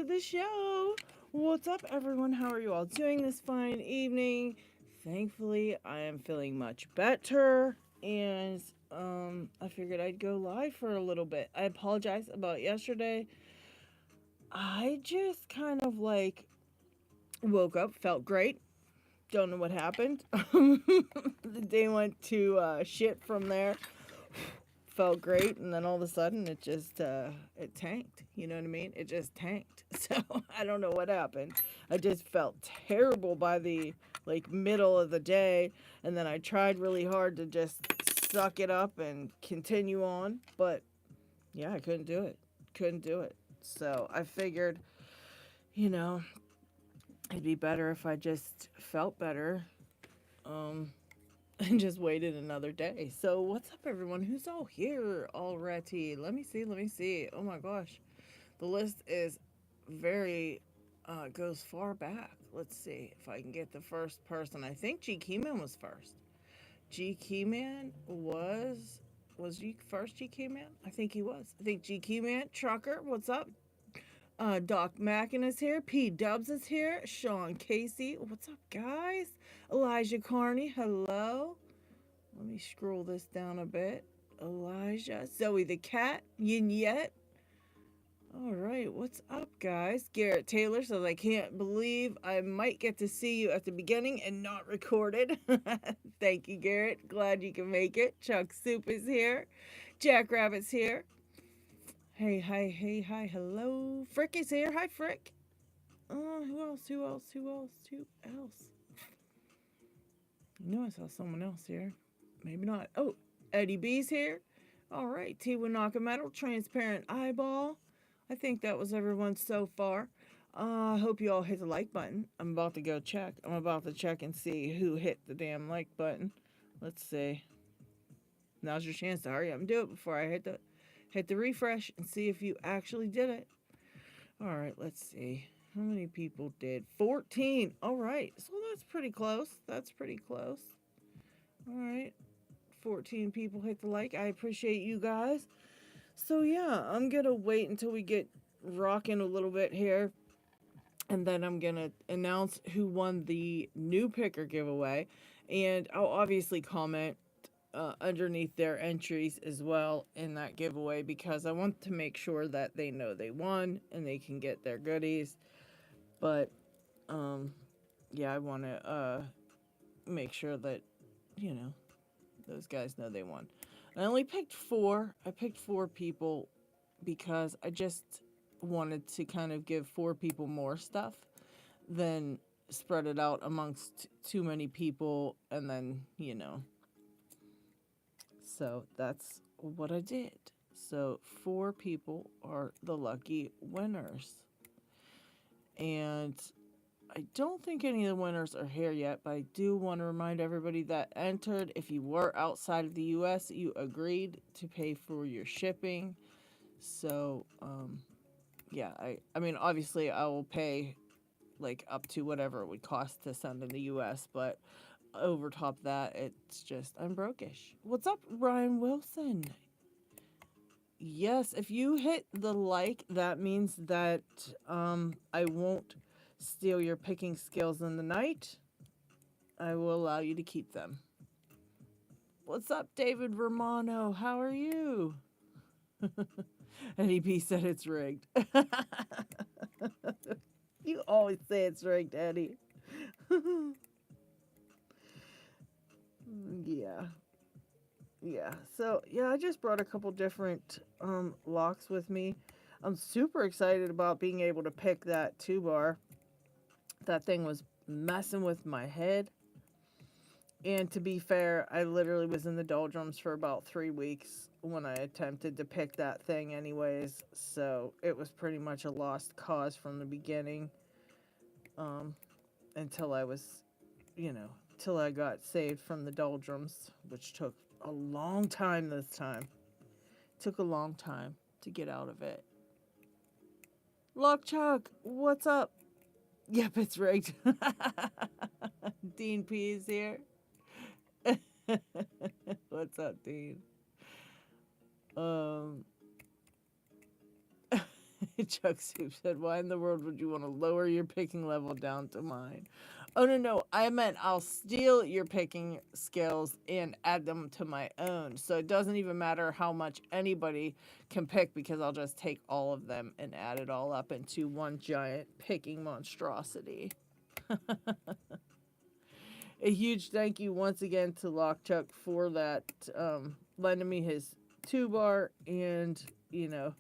to the show. What's up, everyone? How are you all doing this fine evening? Thankfully, I am feeling much better, and I figured I'd go live for a little bit. I apologize about yesterday. I just kind of like woke up, felt great. Don't know what happened. The day went to shit from there. Felt great, and then all of a sudden it just it tanked. You know what I mean? It just tanked. So I don't know what happened. I just felt terrible by the like middle of the day, and then I tried really hard to just suck it up and continue on, but yeah, I couldn't do it. Couldn't do it. So I figured, you know, it'd be better if I just felt better. Um, and just waited another day. So what's up, everyone? Who's all here already? Let me see. Let me see. Oh my gosh, the list is very goes far back. Let's see if I can get the first person. I think G Keyman was first. G Keyman was G first? G Keyman? I think he was. I think G Keyman Trucker. What's up? Doc Mackin is here. P Dubs is here. Sean Casey. What's up, guys? Elijah Carney. Hello. Let me scroll this down a bit. Elijah. Zoe the Cat. Yin Yet. All right. What's up, guys? Garrett Taylor says, I can't believe I might get to see you at the beginning and not recorded. Thank you, Garrett. Glad you can make it. Chuck Soup is here. Jack Rabbit's here. Hey, hi, hey, hi, hello. Frick is here. Hi, Frick. Who else? Who else? Who else? Who else? I knew I saw someone else here. Maybe not. Oh, Eddie B's here. All right. Tiwanaka Metal. Transparent Eyeball. I think that was everyone so far. I hope you all hit the like button. I'm about to go check. I'm about to check and see who hit the damn like button. Let's see. Now's your chance to hurry up and do it before I hit the refresh and see if you actually did it. All right, let's see. How many people did? 14. All right. So that's pretty close. That's pretty close. All right. 14 people hit the like. I appreciate you guys. So yeah, I'm going to wait until we get rocking a little bit here. And then I'm going to announce who won the new picker giveaway. And I'll obviously comment underneath their entries as well in that giveaway, because I want to make sure that they know they won and they can get their goodies. But yeah, I want to make sure that, you know, those guys know they won. I only picked 4. I picked 4 people because I just wanted to kind of give 4 people more stuff than spread it out amongst too many people, and then, you know. So that's what I did. So 4 people are the lucky winners. And I don't think any of the winners are here yet, but I do want to remind everybody that entered, if you were outside of the U.S., you agreed to pay for your shipping. So, yeah, I mean, obviously I will pay like up to whatever it would cost to send in the U.S., but over top that, it's just, I'm brokish. What's up, Ryan Wilson? Yes, if you hit the like, that means that I won't steal your picking skills in the night. I will allow you to keep them. What's up, David Romano? How are you? Eddie B said it's rigged. You always say it's rigged, Eddie. Yeah. Yeah. So, yeah, I just brought a couple different locks with me. I'm super excited about being able to pick that 2-bar. That thing was messing with my head. And to be fair, I literally was in the doldrums for about 3 weeks when I attempted to pick that thing anyways. So it was pretty much a lost cause from the beginning. Until I was, you know, till I got saved from the doldrums, which took a long time this time. Took a long time to get out of it. Lockchuck, what's up? Yep, it's rigged. Dean P is here. What's up, Dean? Chuck Soup said, why in the world would you want to lower your picking level down to mine? Oh, no, no. I meant I'll steal your picking skills and add them to my own. So it doesn't even matter how much anybody can pick because I'll just take all of them and add it all up into one giant picking monstrosity. A huge thank you once again to Lockchuck for that, lending me his 2-bar and, you know,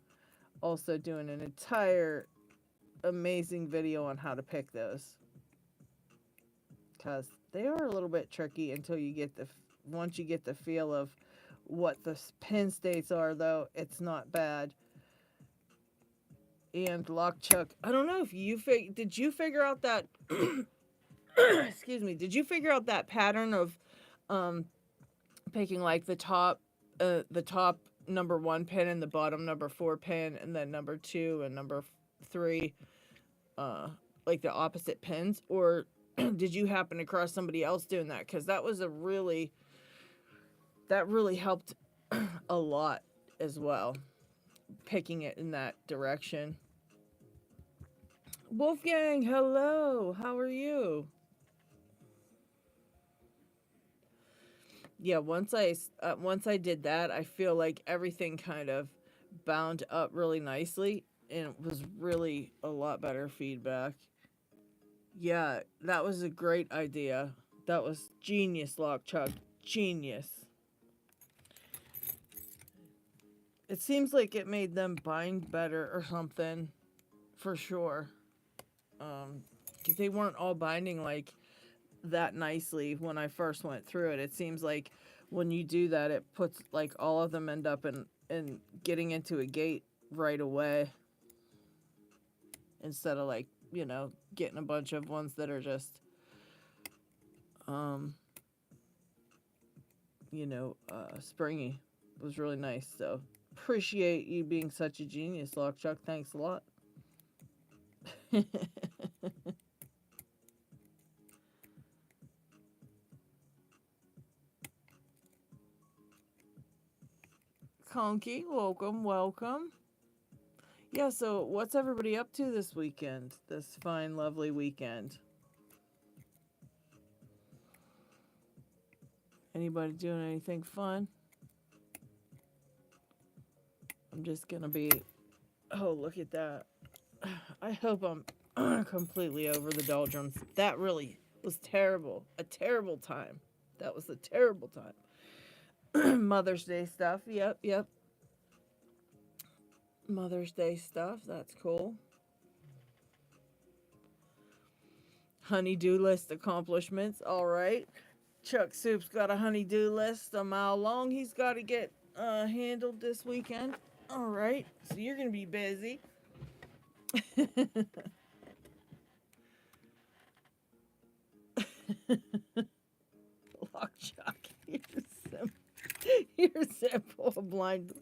also doing an entire amazing video on how to pick those. Because they are a little bit tricky until you get once you get the feel of what the pin states are, though, it's not bad. And Lockchuck, I don't know if did you figure out that, excuse me, did you figure out that pattern of, picking like the top number 1 pin and the bottom number 4 pin and then number 2 and number 3, like the opposite pins? Or did you happen across somebody else doing that? Because that really helped a lot as well, picking it in that direction. Wolfgang, hello, how are you? Yeah, once I did that, I feel like everything kind of bound up really nicely, and it was really a lot better feedback. Yeah, that was a great idea. That was genius, Lockchuck. Genius. It seems like it made them bind better or something, for sure. 'Cause they weren't all binding like that nicely when I first went through it. It seems like when you do that, it puts like all of them end up in getting into a gate right away, instead of like, you know, getting a bunch of ones that are just you know, springy. It was really nice. So appreciate you being such a genius, Lockchuck. Thanks a lot. Conky, welcome, welcome. Yeah, so what's everybody up to this weekend? This fine, lovely weekend? Anybody doing anything fun? I'm just gonna be... Oh, look at that. I hope I'm completely over the doldrums. That really was terrible. A terrible time. That was a terrible time. Mother's Day stuff. Yep, yep. Mother's Day stuff. That's cool. Honey-do list accomplishments. All right. Chuck Soup's got a honey-do list a mile long. He's got to get handled this weekend. All right. So you're going to be busy. Lockchuck. You're simple. Blind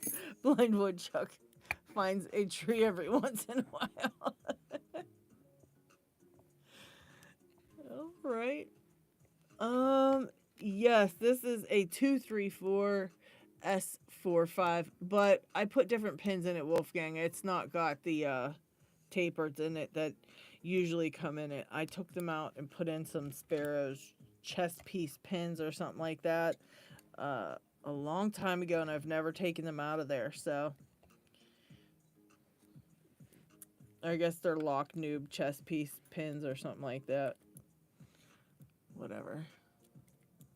woodchuck finds a tree every once in a while. All right. Yes, this is a 234 S45, but I put different pins in it, Wolfgang. It's not got the tapers in it that usually come in it. I took them out and put in some Sparrow's chest piece pins or something like that a long time ago, and I've never taken them out of there, so I guess they're Lock Noob chest piece pins or something like that. Whatever.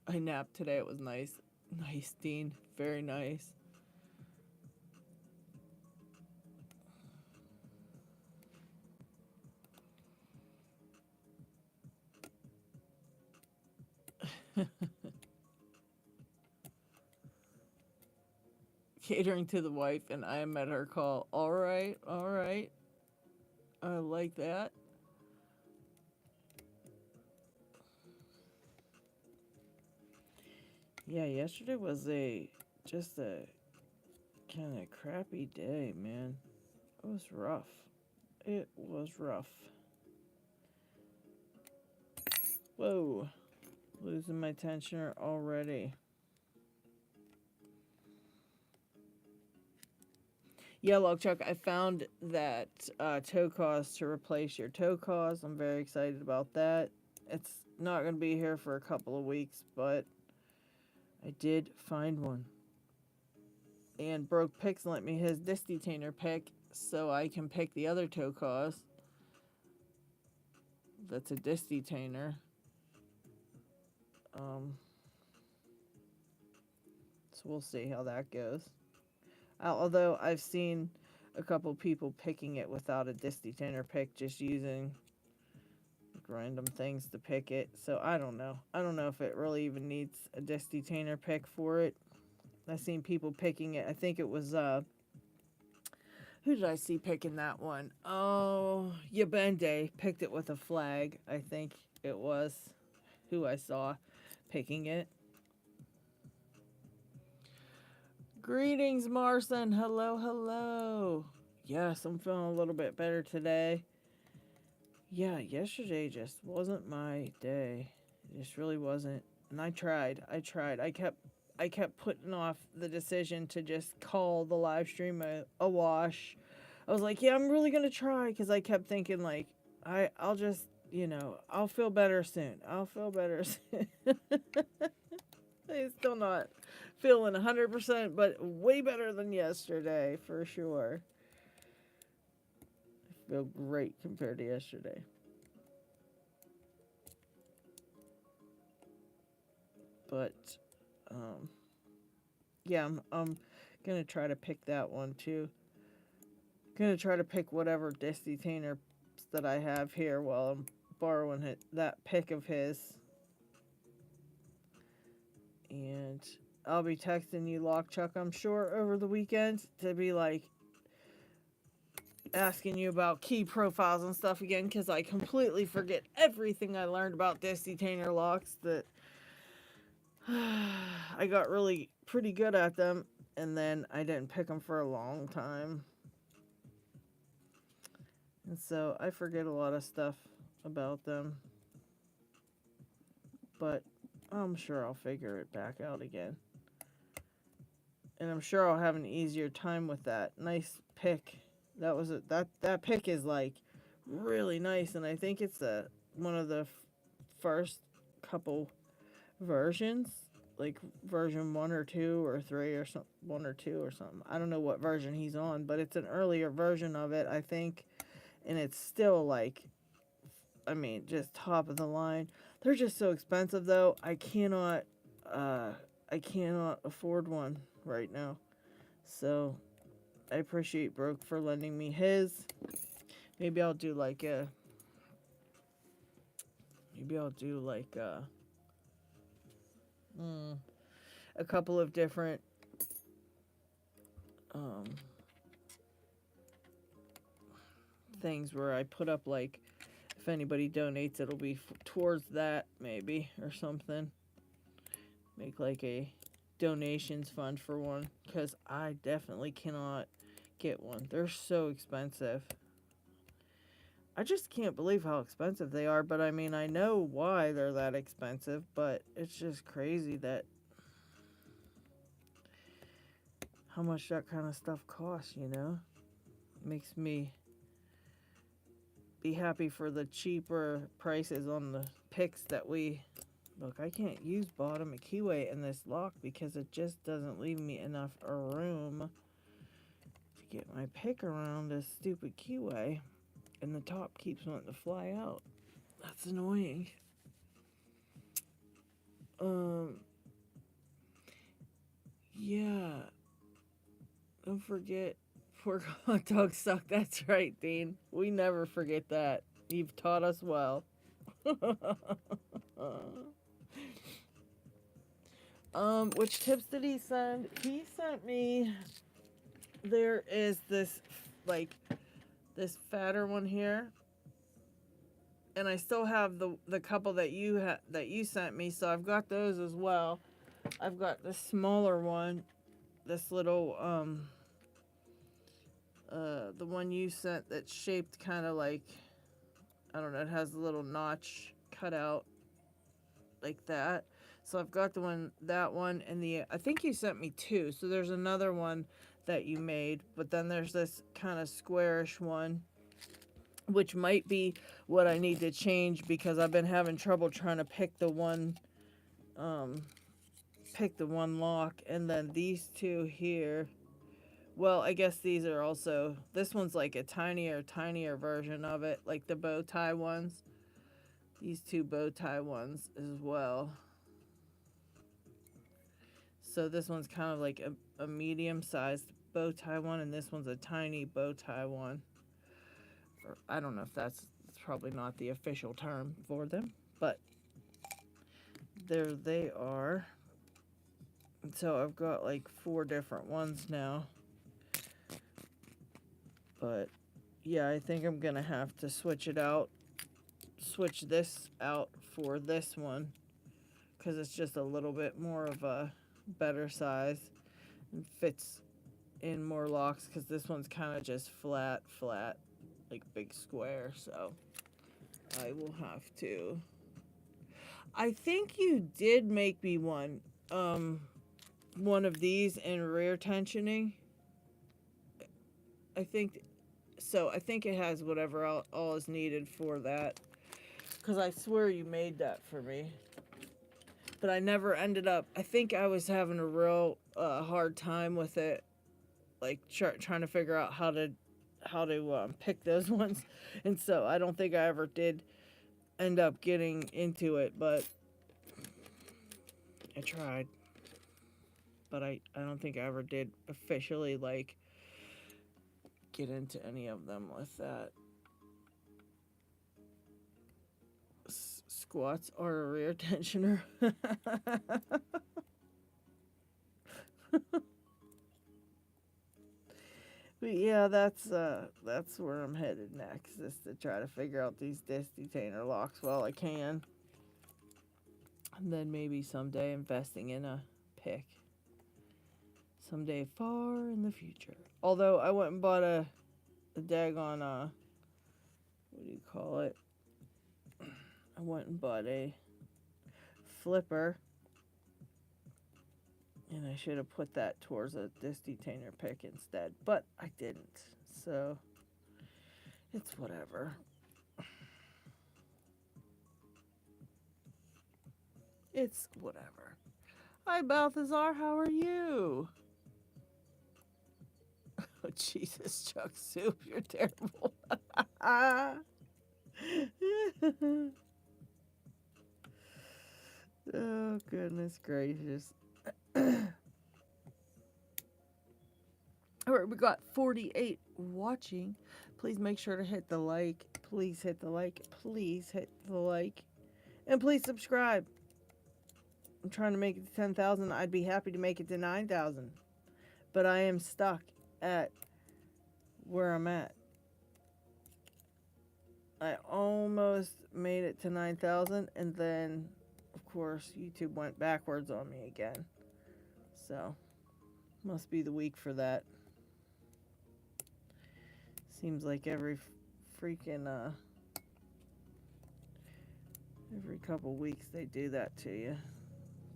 I napped today. It was nice. Nice, Dean. Very nice. Catering to the wife, and I am at her call. All right, all right. I like that. Yeah, yesterday was just a kind of crappy day, man. It was rough. It was rough. Whoa. Losing my tensioner already. Yeah, Log Chuck, I found that toe cause to replace your toe cause. I'm very excited about that. It's not going to be here for a couple of weeks, but I did find one. And Broke Picks lent me his disc detainer pick so I can pick the other toe cause. That's a disc detainer. So we'll see how that goes. Although I've seen a couple people picking it without a disc detainer pick, just using random things to pick it. So I don't know. I don't know if it really even needs a disc detainer pick for it. I've seen people picking it. I think it was who did I see picking that one? Oh, Yabende picked it with a flag. I think it was who I saw picking it. Greetings, Marson. Hello, hello. Yes, I'm feeling a little bit better today. Yeah, yesterday just wasn't my day. It just really wasn't. And I tried. I kept putting off the decision to just call the live stream a wash. I was like, yeah, I'm really going to try, because I kept thinking, like, I'll just, I'll feel better soon. I'll feel better soon. I'm still not feeling 100%, but way better than yesterday, for sure. I feel great compared to yesterday. But, yeah, I'm gonna try to pick that one too. Gonna try to pick whatever disc detainer that I have here while I'm borrowing that pick of his. And I'll be texting you, Lockchuck, I'm sure, over the weekend to be like asking you about key profiles and stuff again, because I completely forget everything I learned about disc detainer locks. That I got really pretty good at them, and then I didn't pick them for a long time. And so I forget a lot of stuff about them. But I'm sure I'll figure it back out again. And I'm sure I'll have an easier time with that. Nice pick. That pick is like really nice, and I think it's one of the first couple versions, like version 1 or 2 or 3 or something, 1 or 2 or something. I don't know what version he's on, but it's an earlier version of it, I think, and it's still like, I mean, just top of the line. They're just so expensive though. I cannot afford one right now. So I appreciate Broke for lending me his. Maybe I'll do like a couple of different things where I put up, like, if anybody donates, it'll be towards that, maybe, or something. Make like a donations fund for one, because I definitely cannot get one. They're so expensive. I just can't believe how expensive they are, but I mean, I know why they're that expensive, but it's just crazy that how much that kind of stuff costs, Makes me be happy for the cheaper prices on the picks that we... Look, I can't use bottom keyway in this lock because it just doesn't leave me enough room to get my pick around this stupid keyway, and the top keeps wanting to fly out. That's annoying. Yeah. Don't forget, pork hot dogs suck. That's right, Dean. We never forget that. You've taught us well. Which tips did he send? He sent me, there is this, like, this fatter one here. And I still have the couple that you sent me, so I've got those as well. I've got the smaller one, this little, the one you sent that's shaped kind of like, I don't know, it has a little notch cut out like that. So I've got that one, and I think you sent me 2. So there's another one that you made. But then there's this kind of squarish one, which might be what I need to change because I've been having trouble trying to pick the one lock. And then these two here, well, I guess these are also, this one's like a tinier version of it, like the bow tie ones. These two bow tie ones as well. So this one's kind of like a medium-sized bow tie one, and this one's a tiny bow tie one. Or, I don't know if that's probably not the official term for them, but there they are. And so I've got like 4 different ones now. But yeah, I think I'm gonna have to switch this out for this one, because it's just a little bit more of a better size and fits in more locks, because this one's kind of just flat, like big square. So I will have to. I think you did make me one of these in rear tensioning. I think so. I think it has whatever all is needed for that, because I swear you made that for me. But I never ended up. I think I was having a real hard time with it, like trying to figure out how to pick those ones, and so I don't think I ever did end up getting into it. But I tried. But I don't think I ever did officially like get into any of them with that. Squats are a rear tensioner. But yeah, that's where I'm headed next, is to try to figure out these disc detainer locks while I can. And then maybe someday investing in a pick. Someday far in the future. Although I went and bought a daggone, what do you call it? I went and bought a flipper. And I should have put that towards a disc detainer pick instead. But I didn't. So it's whatever. It's whatever. Hi, Balthazar. How are you? Oh, Jesus, Chuck Soup. You're terrible. Oh, goodness gracious. Alright, we got 48 watching. Please make sure to hit the like. Please hit the like. Please hit the like. And please subscribe. I'm trying to make it to 10,000. I'd be happy to make it to 9,000. But I am stuck at where I'm at. I almost made it to 9,000, and then, of course, YouTube went backwards on me again. So, must be the week for that. Seems like every freaking, every couple weeks they do that to you.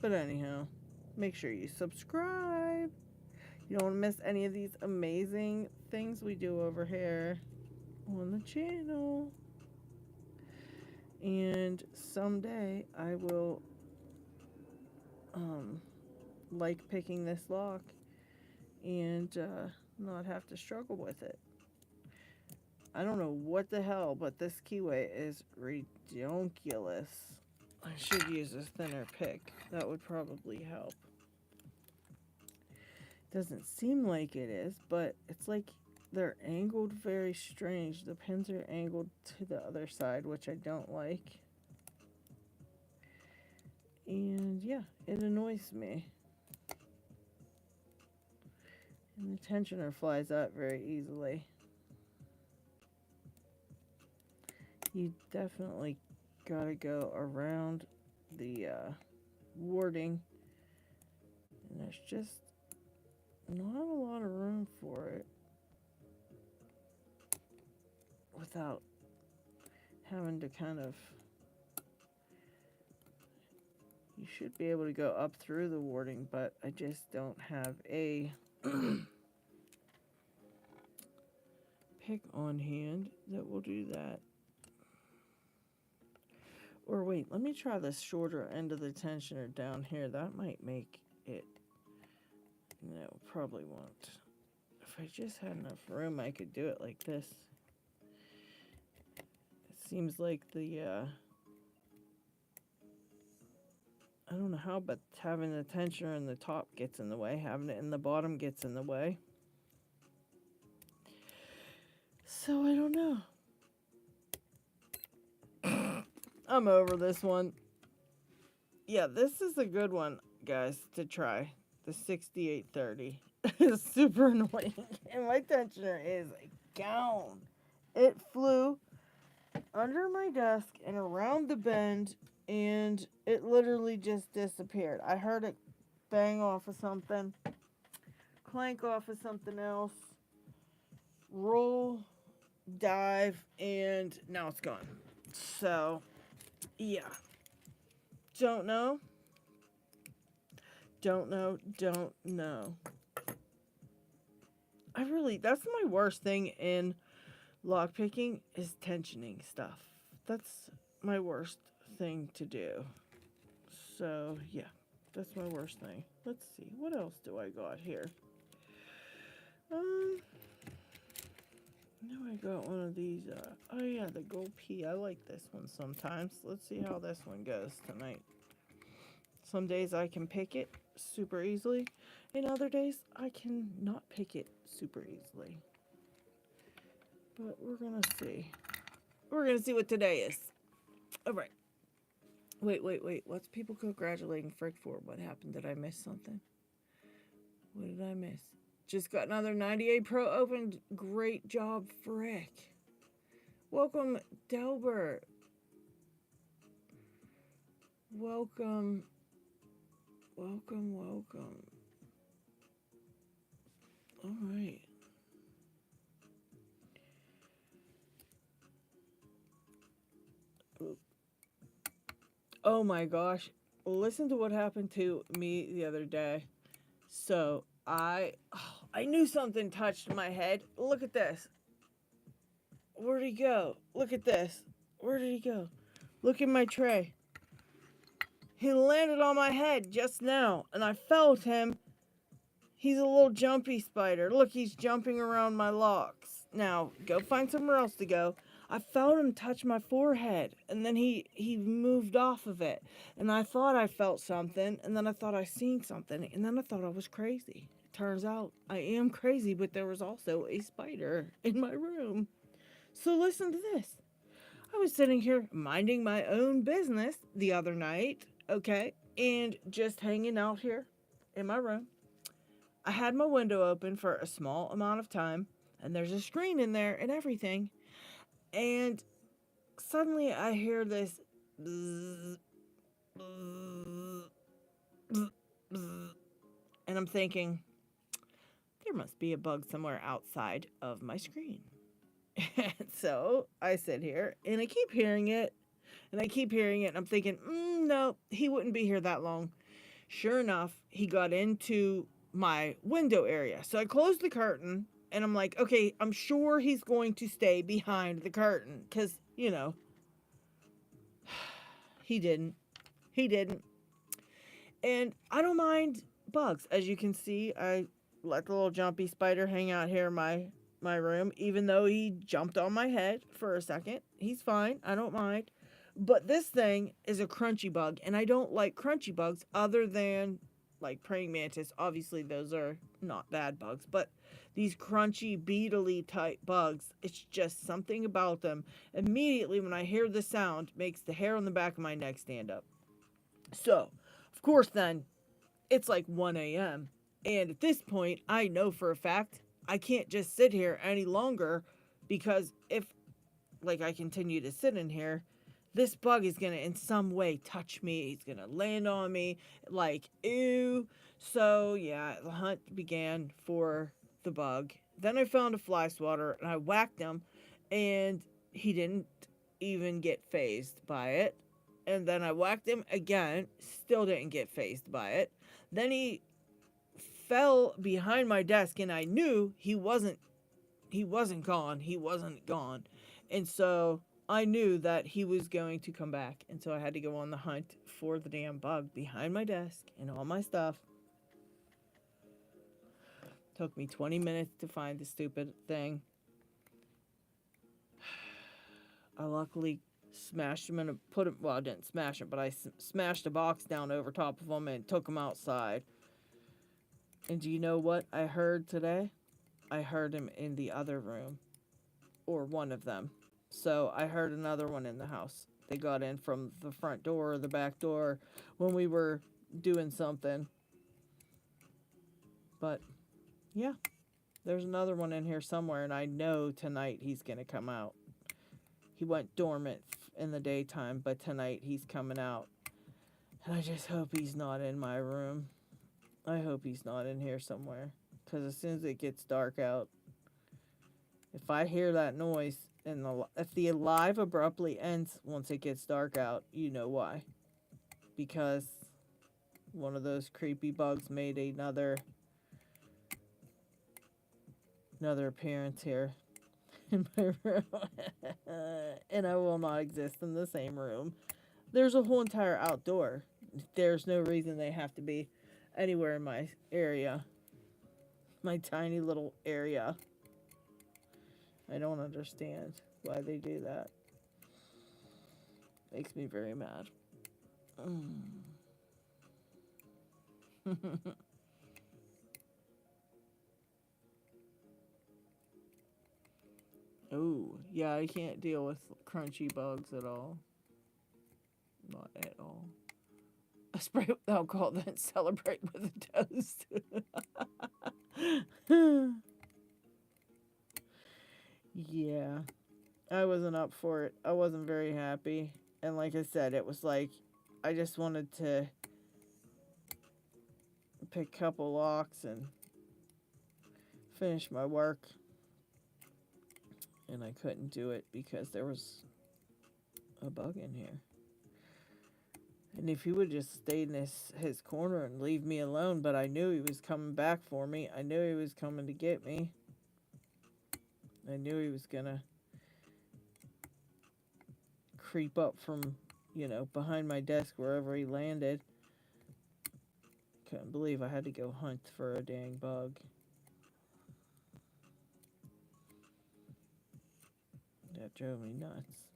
But anyhow, make sure you subscribe. You don't want to miss any of these amazing things we do over here on the channel. And someday I will like picking this lock and not have to struggle with it. I don't know what the hell, but this keyway is ridiculous. I should use a thinner pick. That would probably help. Doesn't seem like it is, but it's like they're angled very strange. The pins are angled to the other side, which I don't like. And yeah, it annoys me. And the tensioner flies out very easily. You definitely gotta go around the warding. And there's just not a lot of room for it without having to kind of, you should be able to go up through the warding, but I just don't have a pick on hand that will do that. Or wait, let me try the shorter end of the tensioner down here. That might make it... No, probably won't. If I just had enough room, I could do it like this. It seems like the, I don't know how, but having the tensioner in the top gets in the way. Having it in the bottom gets in the way. So I don't know. I'm over this one. Yeah, this is a good one, guys, to try. The 6830. It's super annoying. And my tensioner is a gown. It flew under my desk and around the bend, and it literally just disappeared. I heard it bang off of something, clank off of something else, roll, dive, and now it's gone. So, yeah. Don't know. Don't know. That's my worst thing in lockpicking is tensioning stuff. That's my worst thing to do. So, yeah, that's my worst thing. Let's see, what else do I got here? Now I got one of these, oh yeah, the Gold P. I like this one sometimes. Let's see how this one goes tonight. Some days I can pick it super easily, and other days I can not pick it super easily. But we're gonna see. We're gonna see what today is. Alright. Wait. What's people congratulating Frick for? What happened? Did I miss something? What did I miss? Just got another 98 Pro opened. Great job, Frick. Welcome, Delbert. Welcome. Alright. Oh my gosh. Listen to what happened to me the other day. So, I knew something touched my head. Look at this. Where'd he go? Look at this. Where did he go? Look at my tray. He landed on my head just now, and I felt him. He's a little jumpy spider. Look, he's jumping around my locks. Now, go find somewhere else to go. I felt him touch my forehead, and then he moved off of it. And I thought I felt something, and then I thought I seen something, and then I thought I was crazy. Turns out I am crazy, but there was also a spider in my room. So listen to this. I was sitting here minding my own business the other night, okay, and just hanging out here in my room. I had my window open for a small amount of time, and there's a screen in there and everything. And suddenly I hear this bzz, bzz, bzz, bzz, and I'm thinking, there must be a bug somewhere outside of my screen. And so I sit here and I keep hearing it, and I'm thinking, no, he wouldn't be here that long. Sure enough, he got into my window area. So I closed the curtain, and I'm like, okay, I'm sure he's going to stay behind the curtain, because, you know, he didn't. And I don't mind bugs. As you can see, I let the little jumpy spider hang out here in my room, even though he jumped on my head for a second. He's fine. I don't mind. But this thing is a crunchy bug, and I don't like crunchy bugs other than like praying mantis. Obviously, those are not bad bugs, but these crunchy, beetly type bugs, it's just something about them. Immediately when I hear the sound, makes the hair on the back of my neck stand up. So, of course, then it's like 1 a.m. And at this point, I know for a fact I can't just sit here any longer, because if like I continue to sit in here, this bug is going to in some way touch me. He's going to land on me. Like, ew. So, yeah, the hunt began for the bug. Then I found a fly swatter, and I whacked him, and he didn't even get fazed by it. And then I whacked him again, still didn't get fazed by it. Then he fell behind my desk, and I knew he wasn't he wasn't gone. He wasn't gone. And so I knew that he was going to come back. And so I had to go on the hunt for the damn bug behind my desk and all my stuff. Took me 20 minutes to find the stupid thing. I luckily smashed him and put him, well, I didn't smash him, but I smashed a box down over top of him and took him outside. And do you know what I heard today? I heard him in the other room, or one of them. So I heard another one in the house. They got in from the front door or the back door when we were doing something. But yeah, there's another one in here somewhere, and I know tonight he's going to come out. He went dormant in the daytime, but tonight he's coming out. And I just hope he's not in my room. I hope he's not in here somewhere. Because as soon as it gets dark out, if I hear that noise, and if the live abruptly ends once it gets dark out, you know why. Because one of those creepy bugs made another appearance here in my room. And I will not exist in the same room. There's a whole entire outdoor. There's no reason they have to be anywhere in my area. My tiny little area. I don't understand why they do that. Makes me very mad. Oh, yeah, I can't deal with crunchy bugs at all. Not at all. A spray with alcohol, then celebrate with a toast. Yeah, I wasn't up for it. I wasn't very happy. And like I said, it was like, I just wanted to pick a couple locks and finish my work. And I couldn't do it because there was a bug in here. And if he would just stayed in his corner and leave me alone, but I knew he was coming back for me. I knew he was coming to get me. I knew he was gonna creep up from, behind my desk wherever he landed. Couldn't believe I had to go hunt for a dang bug. That drove me nuts.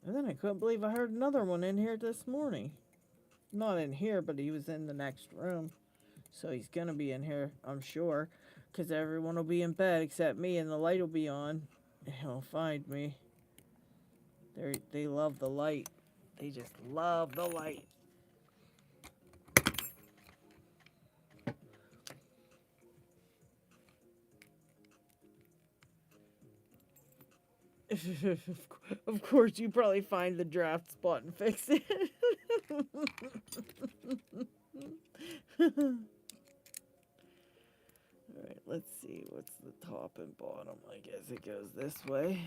And then I couldn't believe I heard another one in here this morning. Not in here, but he was in the next room. So he's going to be in here, I'm sure. Because everyone will be in bed except me, and the light will be on. And he'll find me. They love the light. They just love the light. Of course, you probably find the draft spot and fix it. Alright, let's see. What's the top and bottom? I guess it goes this way.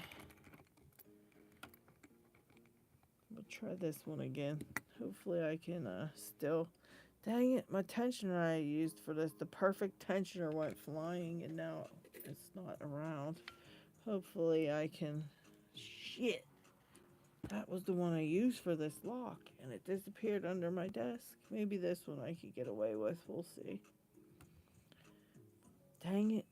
We'll try this one again. Hopefully I can still... Dang it, my tensioner I used for this, the perfect tensioner went flying and now it's not around. Hopefully I can... Shit! That was the one I used for this lock, and it disappeared under my desk. Maybe this one I could get away with. We'll see. Dang it.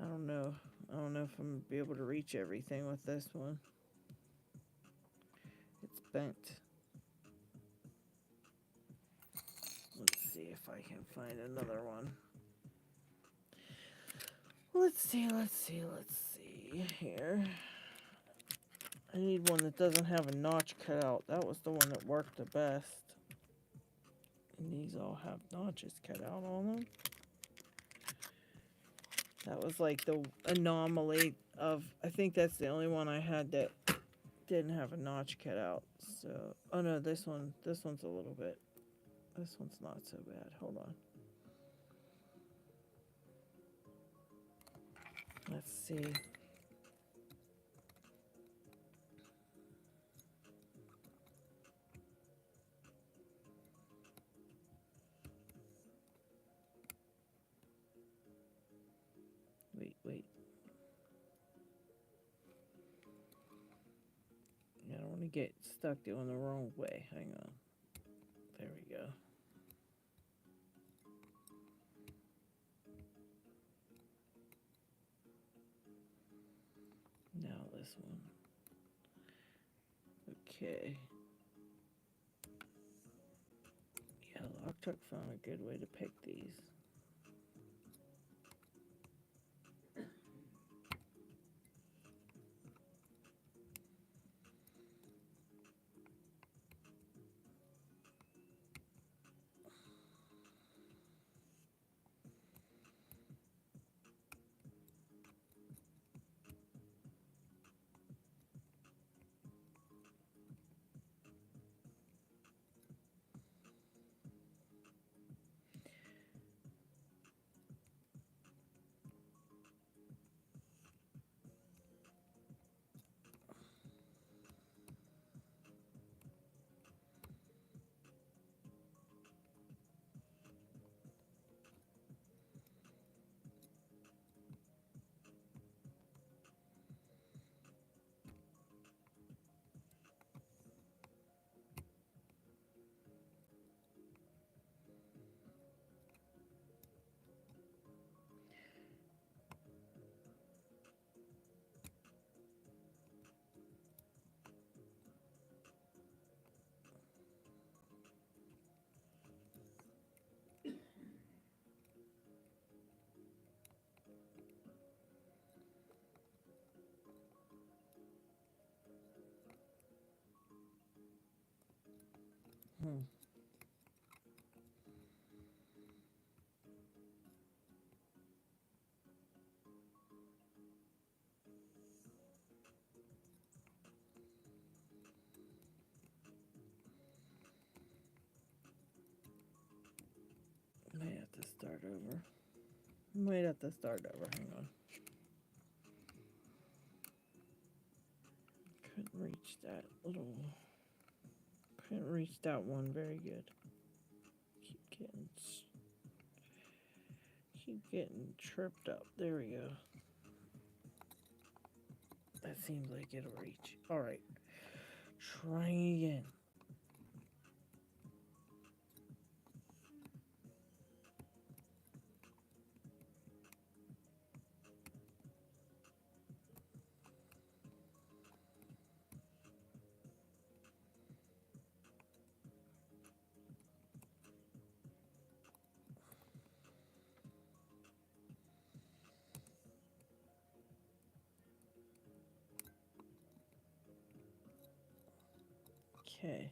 I don't know. I don't know if I'm going to be able to reach everything with this one. It's bent. Let's see if I can find another one. Let's see here. I need one that doesn't have a notch cut out. That was the one that worked the best. And these all have notches cut out on them. That was like the anomaly of, I think that's the only one I had that didn't have a notch cut out. So, oh no, this one's a little bit, this one's not so bad. Hold on. Let's see. Wait. I don't want to get stuck doing the wrong way. Hang on. There we go. Now this one. Okay. Yeah, Lockpicking found a good way to pick these. Might have to start over. Might have to start over. Hang on. Couldn't reach that little. Couldn't reach that one very good. Keep getting tripped up. There we go. That seems like it'll reach. All right. Trying again. Okay.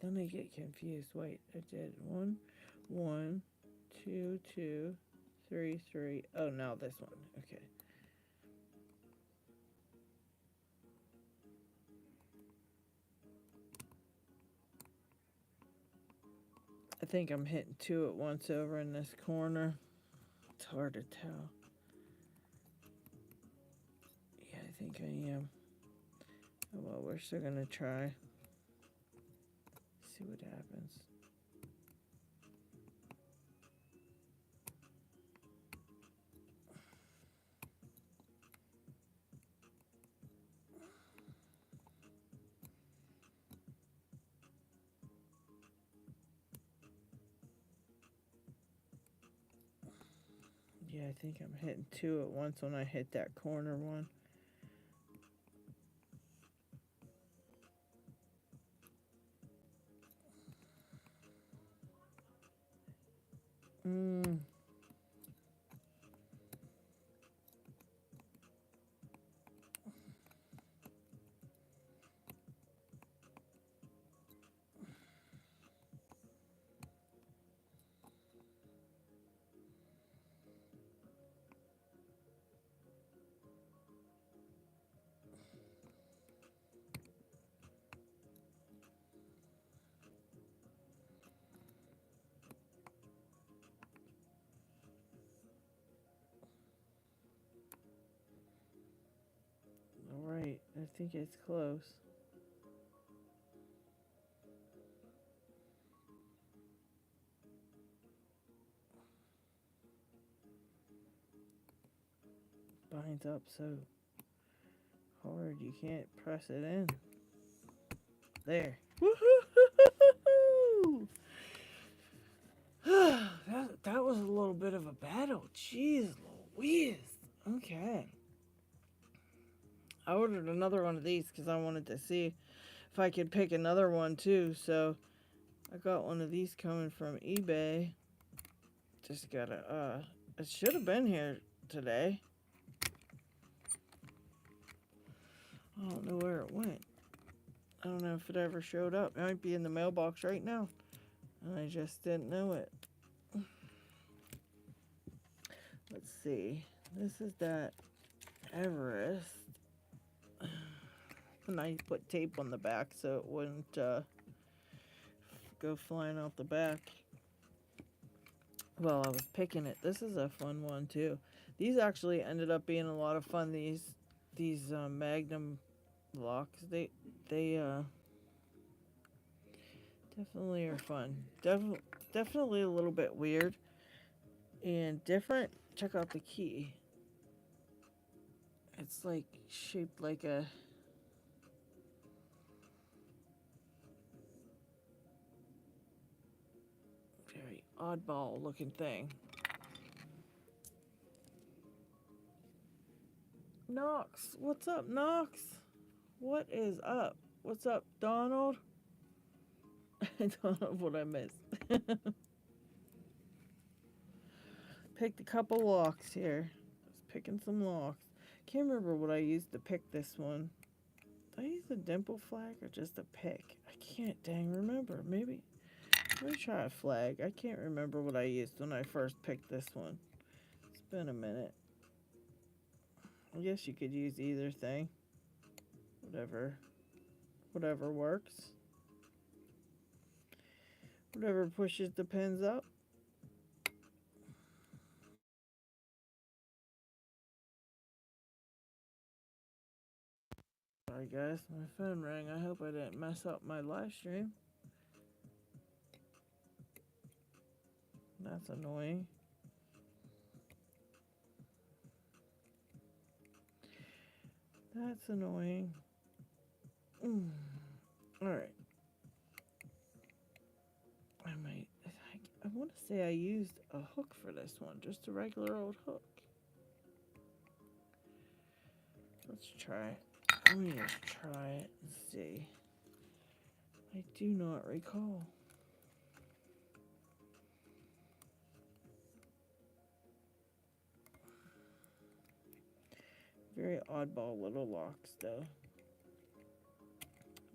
Then I get confused. Wait, I did 1, 1, 2, 2, 3, 3. Oh, now this one. Okay. I think I'm hitting 2 at once over in this corner. It's hard to tell. Yeah, I think I am. Oh, well, we're still gonna try. See what happens. Yeah, I think I'm hitting 2 at once when I hit that corner one. think it's close. Binds up so hard you can't press it in. There. Woohoo! that was a little bit of a battle. Jeez Louise. Okay. I ordered another one of these because I wanted to see if I could pick another one too. So I got one of these coming from eBay. Just gotta, it should have been here today. I don't know where it went. I don't know if it ever showed up. It might be in the mailbox right now. And I just didn't know it. Let's see. This is that Everest. And I put tape on the back so it wouldn't go flying out the back. Well, I was picking it. This is a fun one too. These actually ended up being a lot of fun. These Magnum locks. They definitely are fun. Definitely a little bit weird and different. Check out the key. It's like shaped like a very oddball looking thing. Knox, what's up, Knox? What is up? What's up, Donald? I don't know what I missed. Picked a couple locks here. Just picking some locks. Can't remember what I used to pick this one. Did I use a dimple flag or just a pick? I can't dang remember. Maybe. Let me try a flag. I can't remember what I used when I first picked this one. It's been a minute. I guess you could use either thing. Whatever works. Whatever pushes the pins up. Sorry guys, my phone rang. I hope I didn't mess up my live stream. That's annoying. That's annoying. Alright. I want to say I used a hook for this one. Just a regular old hook. Let's try it. Let me just try it and see. I do not recall. Very oddball little locks though.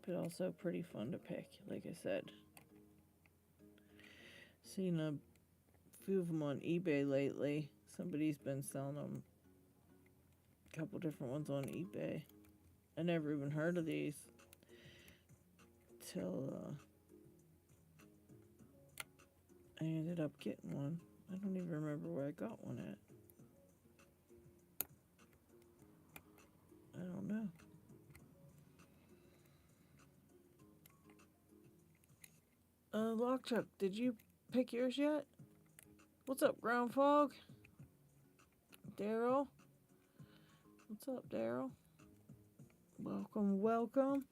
But also pretty fun to pick, like I said. Seen a few of them on eBay lately. Somebody's been selling them. A couple different ones on eBay. I never even heard of these till I ended up getting one. I don't even remember where I got one at. I don't know. Lockchuck, did you pick yours yet? What's up, Ground Fog? Daryl? What's up, Daryl? Welcome, welcome.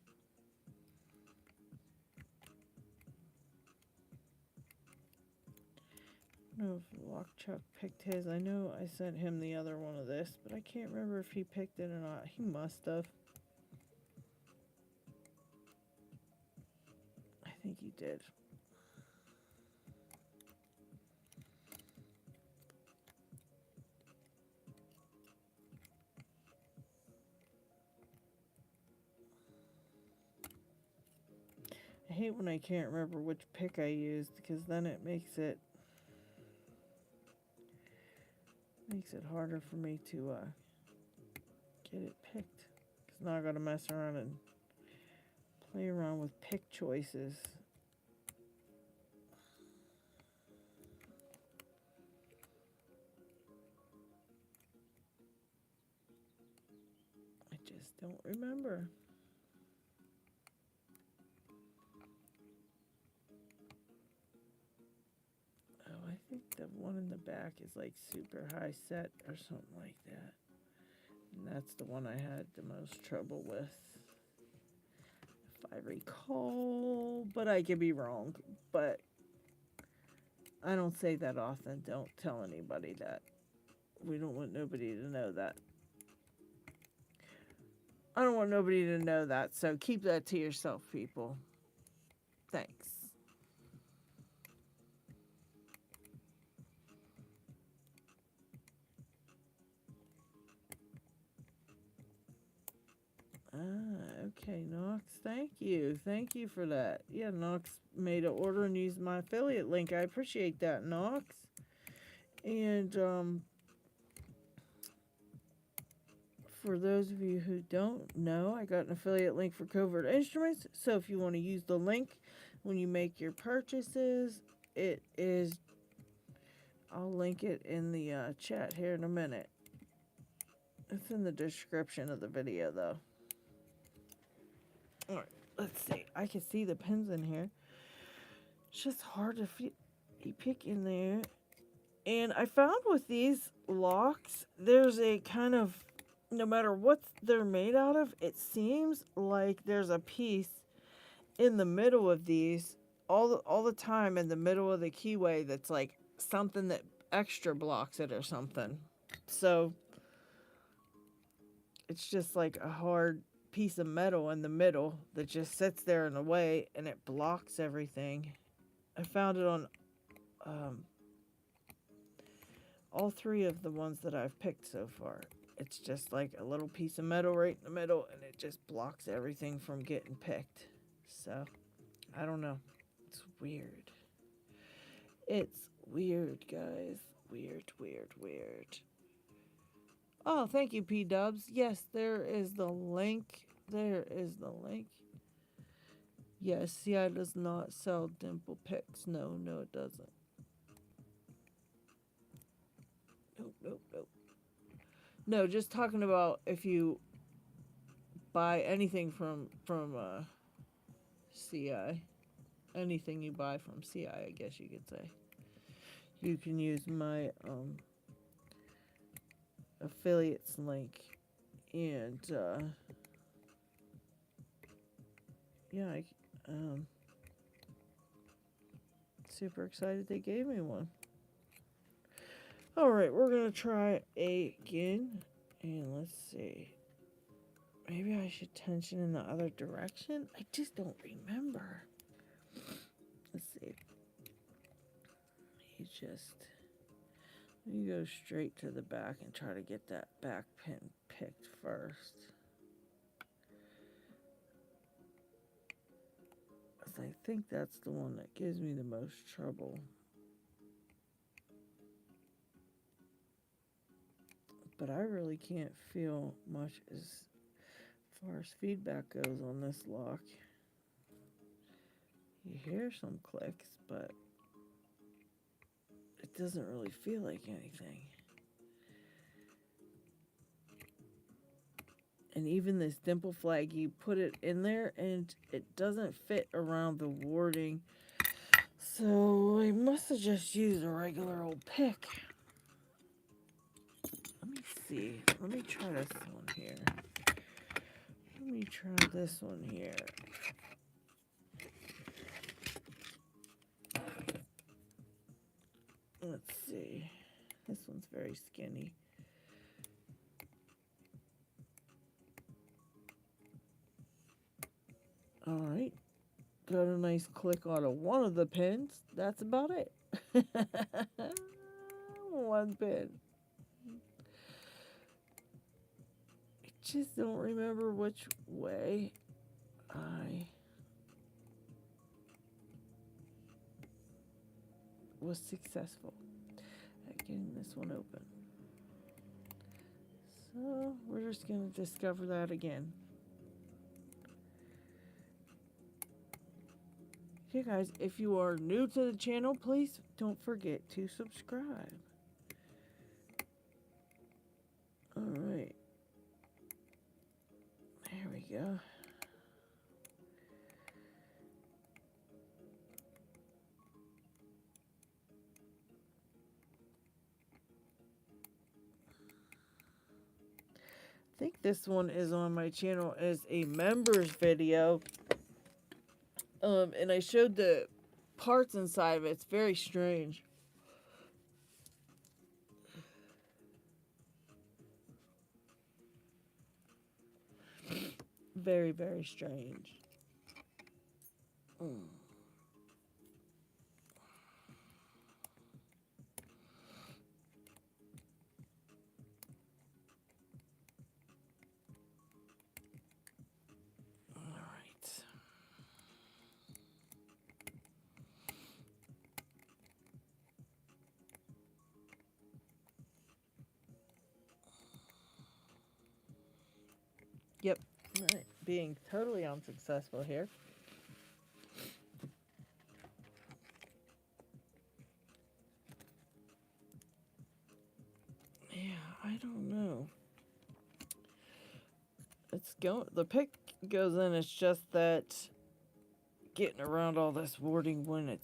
I don't know if Lockchuck picked his. I know I sent him the other one of this, but I can't remember if he picked it or not. He must have. I think he did. I hate when I can't remember which pick I used because then it makes it harder for me to get it picked. Because now I gotta mess around and play around with pick choices. I just don't remember. Oh, I think the one in the back is like super high set or something like that. And that's the one I had the most trouble with, if I recall. But I could be wrong. But I don't say that often. Don't tell anybody that. We don't want nobody to know that. I don't want nobody to know that, so keep that to yourself, people. Thanks. Okay, Knox. Thank you. Thank you for that. Yeah, Knox made an order and used my affiliate link. I appreciate that, Knox. And, for those of you who don't know, I got an affiliate link for Covert Instruments. So if you want to use the link when you make your purchases, it is, I'll link it in the chat here in a minute. It's in the description of the video, though. Alright, let's see. I can see the pins in here. It's just hard to pick in there. And I found with these locks, there's a kind of, no matter what they're made out of, it seems like there's a piece in the middle of these all the time in the middle of the keyway that's like something that extra blocks it or something. So it's just like a hard piece of metal in the middle that just sits there in the way and it blocks everything. I found it on all three of the ones that I've picked so far. It's just like a little piece of metal right in the middle and it just blocks everything from getting picked. So, I don't know. It's weird. It's weird, guys. Weird, weird, weird. Oh, thank you, P-Dubs. Yes, there is the link. There is the link. Yes, CI does not sell dimple picks. No, no, it doesn't. Nope, nope, nope. No, just talking about if you buy anything from CI. Anything you buy from CI, I guess you could say. You can use my affiliates link. And yeah, super excited they gave me one. Alright, we're gonna try again. And let's see. Maybe I should tension in the other direction? I just don't remember. Let's see. Let me go straight to the back and try to get that back pin picked first. Because I think that's the one that gives me the most trouble. But I really can't feel much as far as feedback goes on this lock. You hear some clicks, but it doesn't really feel like anything. And even this dimple flag, you put it in there and it doesn't fit around the warding. So I must have just used a regular old pick. Let me see. Let me try this one here. Let me try this one here. Let's see. This one's very skinny. Alright. Got a nice click out of one of the pins. That's about it. One pin. I just don't remember which way I was successful at getting this one open. So we're just going to discover that again. Okay, guys, if you are new to the channel, please don't forget to subscribe. Alright. There go. I think this one is on my channel as a members video. And I showed the parts inside of it. It's very strange. Very, very strange. Alright. Yep. Alright. Being totally unsuccessful here. Yeah, I don't know. It's going, the pick goes in, it's just that getting around all this warding when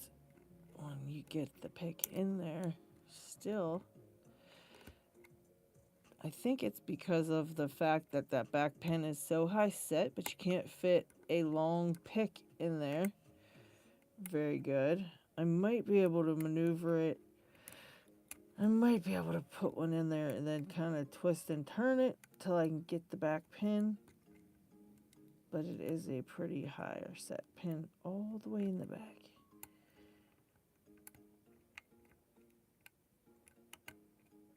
you get the pick in there still. I think it's because of the fact that that back pin is so high set, but you can't fit a long pick in there. Very good. I might be able to maneuver it. I might be able to put one in there and then kind of twist and turn it till I can get the back pin. But it is a pretty higher set pin all the way in the back.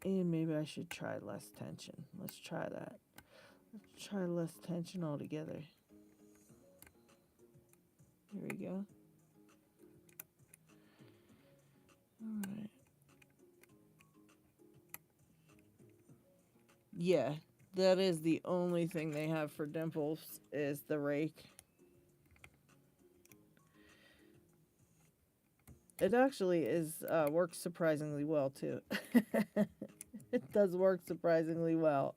And maybe I should try less tension. Let's try that. Let's try less tension altogether. Here we go. Alright. Yeah, that is the only thing they have for dimples is the rake. It actually is works surprisingly well too. It does work surprisingly well.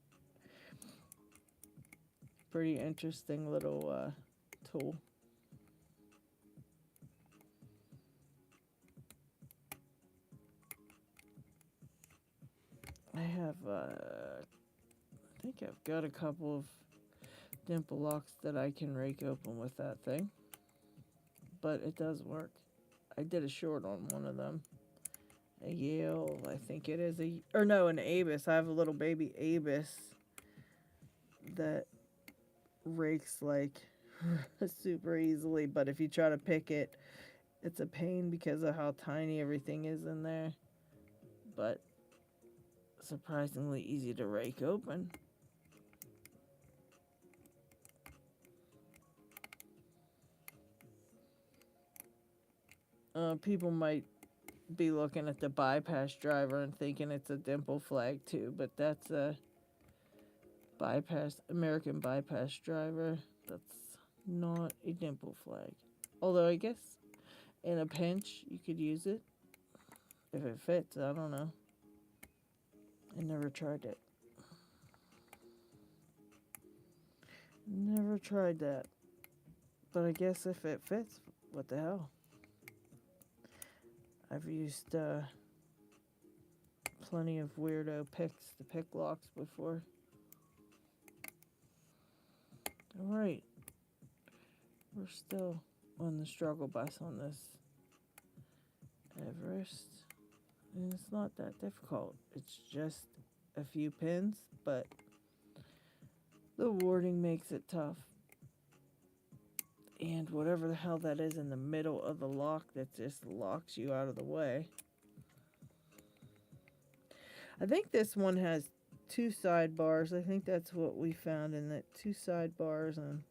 Pretty interesting little tool. I have I think I've got a couple of dimple locks that I can rake open with that thing. But it does work. I did a short on one of them. A Yale, I think it is or no, an Abus. I have a little baby Abus that rakes like super easily, but if you try to pick it, it's a pain because of how tiny everything is in there. But surprisingly easy to rake open. People might be looking at the bypass driver and thinking it's a dimple flag too, but that's a American bypass driver. That's not a dimple flag. Although I guess in a pinch you could use it if it fits. I don't know. I never tried it. Never tried that. But I guess if it fits, what the hell? I've used plenty of weirdo picks to pick locks before. Alright. We're still on the struggle bus on this Everest. And it's not that difficult. It's just a few pins, but the warding makes it tough. And whatever the hell that is in the middle of the lock that just locks you out of the way. I think this one has 2 sidebars. I think that's what we found in that, 2 sidebars and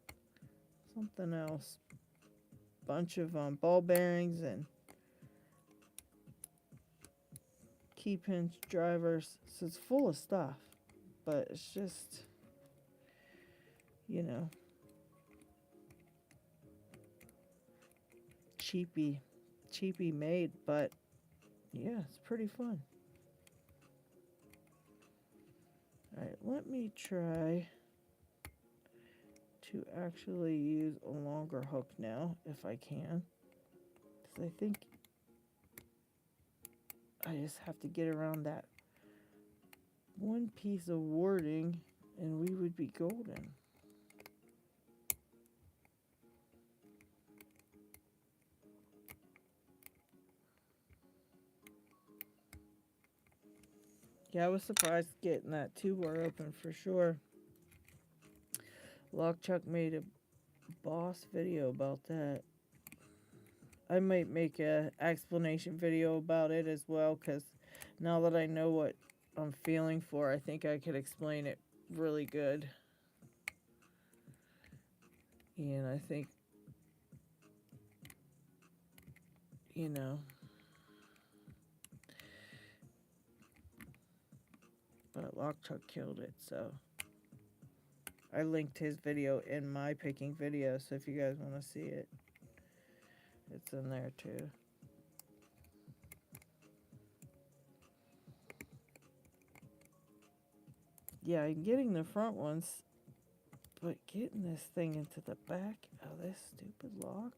something else. Bunch of ball bearings and key pins, drivers. So it's full of stuff. But it's just, you know, cheapy made, but yeah, it's pretty fun. Alright, let me try to actually use a longer hook now, if I can. Because I think I just have to get around that one piece of warding and we would be golden. Yeah, I was surprised getting that 2-bar open for sure. Lockchuck made a boss video about that. I might make a explanation video about it as well, because now that I know what I'm feeling for, I think I could explain it really good. And I think, you know, but Lockchuck killed it, so I linked his video in my picking video, so if you guys want to see it, it's in there too. Yeah, I'm getting the front ones, but getting this thing into the back of this stupid lock.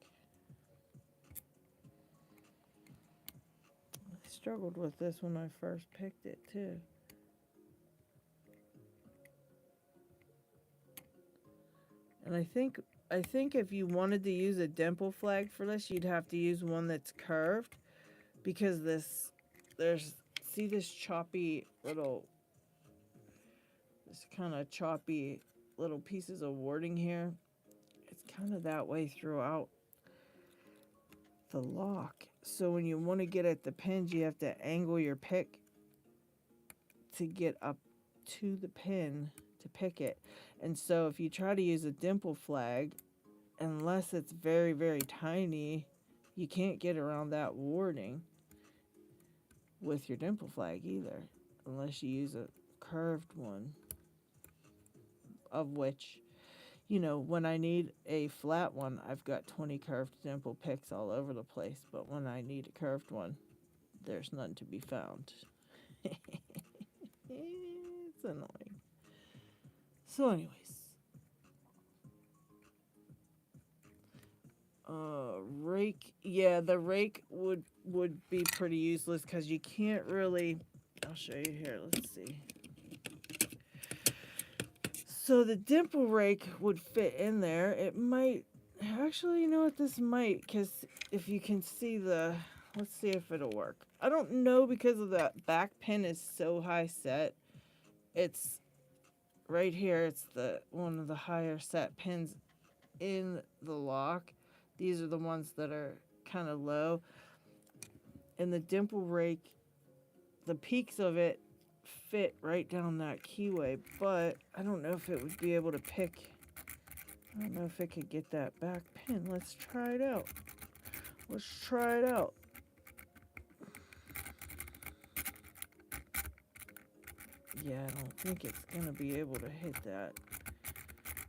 I struggled with this when I first picked it too. And I think if you wanted to use a dimple flag for this, you'd have to use one that's curved, because see this choppy little, this kind of choppy little pieces of warding here. It's kind of that way throughout the lock. So when you want to get at the pins, you have to angle your pick to get up to the pin to pick it. And so if you try to use a dimple flag, unless it's very, very tiny, you can't get around that warding with your dimple flag either, unless you use a curved one, of which, you know, when I need a flat one, I've got 20 curved dimple picks all over the place, but when I need a curved one, there's none to be found. It's annoying. So anyways, rake, yeah, the rake would be pretty useless, because you can't really, I'll show you here, let's see. So the dimple rake would fit in there. It might, actually, you know what, this might, because if you can see the, let's see if it'll work. I don't know, because of that back pin is so high set. It's right here, it's the one of the higher set pins in the lock. These are the ones that are kind of low. And the dimple rake, the peaks of it fit right down that keyway, but I don't know if it would be able to pick. I don't know if it could get that back pin. Let's try it out. Let's try it out. Yeah, I don't think it's going to be able to hit that.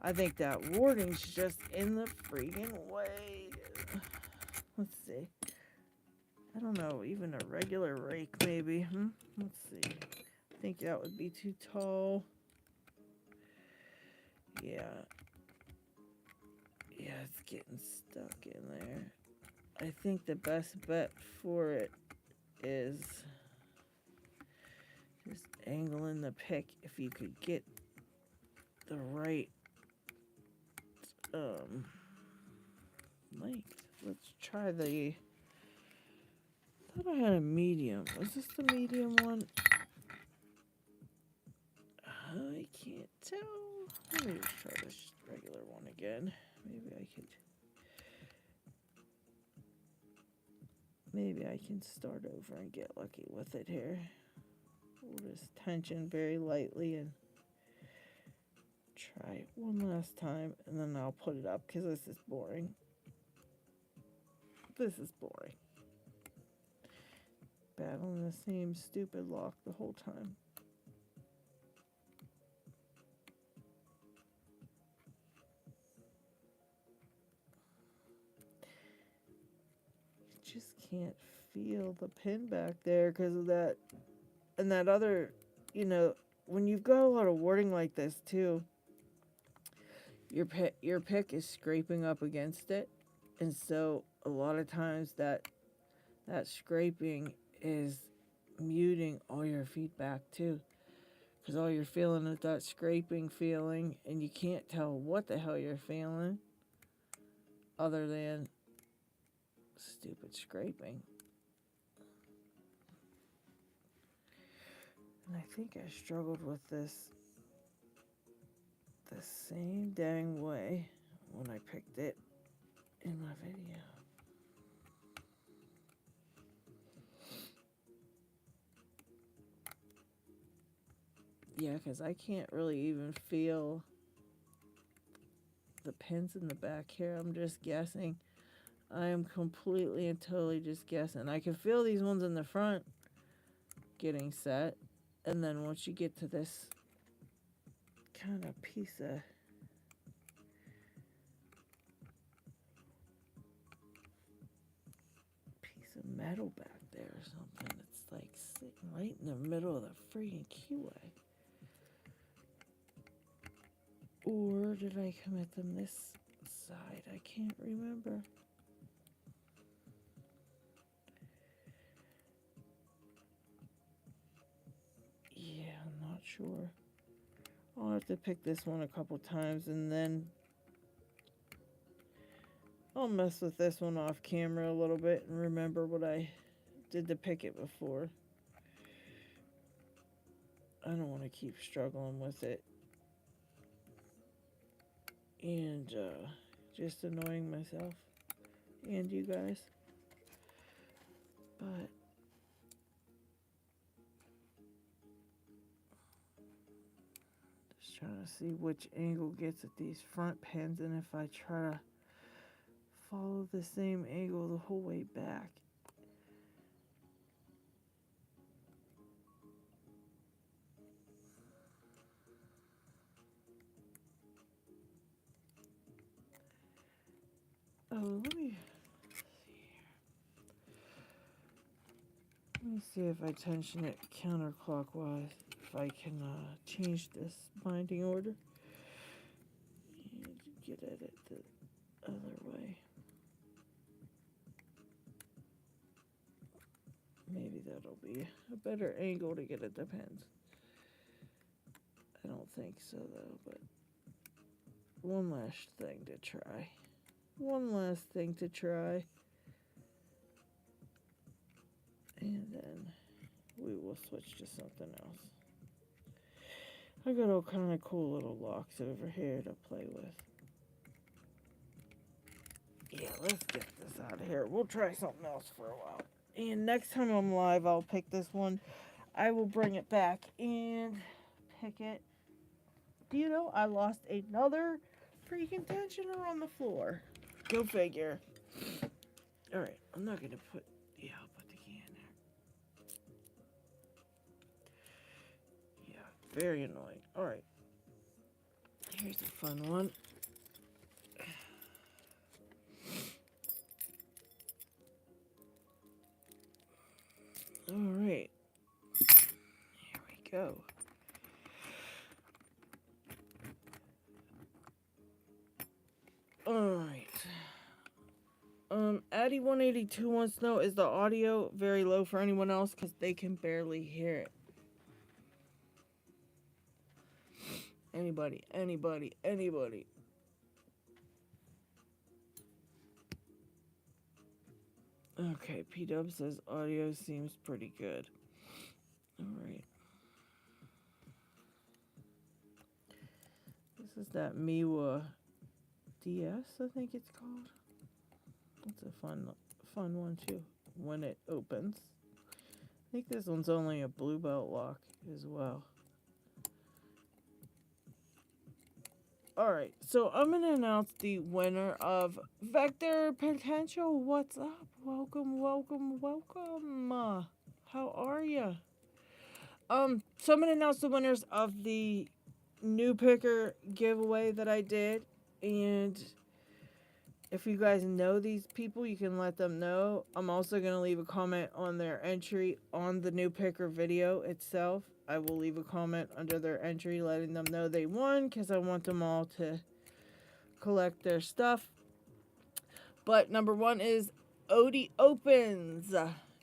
I think that warding's just in the freaking way. Let's see. I don't know, even a regular rake maybe. Let's see. I think that would be too tall. Yeah. Yeah, it's getting stuck in there. I think the best bet for it is just angling the pick. If you could get the right length. Let's try the, I thought I had a medium. Was this the medium one? I can't tell. Let me just try this regular one again. Maybe I can start over and get lucky with it here. We'll just tension very lightly and try it one last time, and then I'll put it up, because this is boring. This is boring. Battling the same stupid lock the whole time. You just can't feel the pin back there because of that. And that other, you know, when you've got a lot of warding like this too, your pick is scraping up against it, and so a lot of times that scraping is muting all your feedback too, because all you're feeling is that scraping feeling, and you can't tell what the hell you're feeling other than stupid scraping. And I think I struggled with this the same dang way when I picked it in my video. Yeah, because I can't really even feel the pins in the back here. I'm just guessing. I am completely and totally just guessing. I can feel these ones in the front getting set. And then once you get to this kind of piece of metal back there or something, it's like sitting right in the middle of the freaking keyway. Or did I come at them this side? I can't remember. Yeah, I'm not sure. I'll have to pick this one a couple times, and then I'll mess with this one off camera a little bit and remember what I did to pick it before. I don't want to keep struggling with it and just annoying myself and you guys. But just trying to see which angle gets at these front pins, and if I try to follow the same angle the whole way back, let me see if I tension it counterclockwise, if I can change this binding order and get at it the other way. Maybe that'll be a better angle to get at the pins. I don't think so though, but one last thing to try. One last thing to try. And then we will switch to something else. I got all kind of cool little locks over here to play with. Yeah, let's get this out of here. We'll try something else for a while. And next time I'm live, I'll pick this one. I will bring it back and pick it. Do you know I lost another freaking tensioner on the floor? Go figure. Alright, I'm not going to put... Yeah, I'll put the key in there. Yeah, very annoying. Alright. Here's a fun one. Alright. Here we go. Alright. Addy 182 wants to know, is the audio very low for anyone else? Because they can barely hear it. Anybody. Okay, P-Dub says audio seems pretty good. Alright. This is that Miwa DS, I think it's called. It's a fun one too, when it opens. I think this one's only a blue belt lock as well. Alright, so I'm going to announce the winner of Vector Potential. What's up? Welcome. How are ya? So I'm going to announce the winners of the new picker giveaway that I did. And if you guys know these people, you can let them know. I'm also going to leave a comment on their entry on the new picker video itself. I will leave a comment under their entry letting them know they won, because I want them all to collect their stuff. But number 1 is Odie Opens.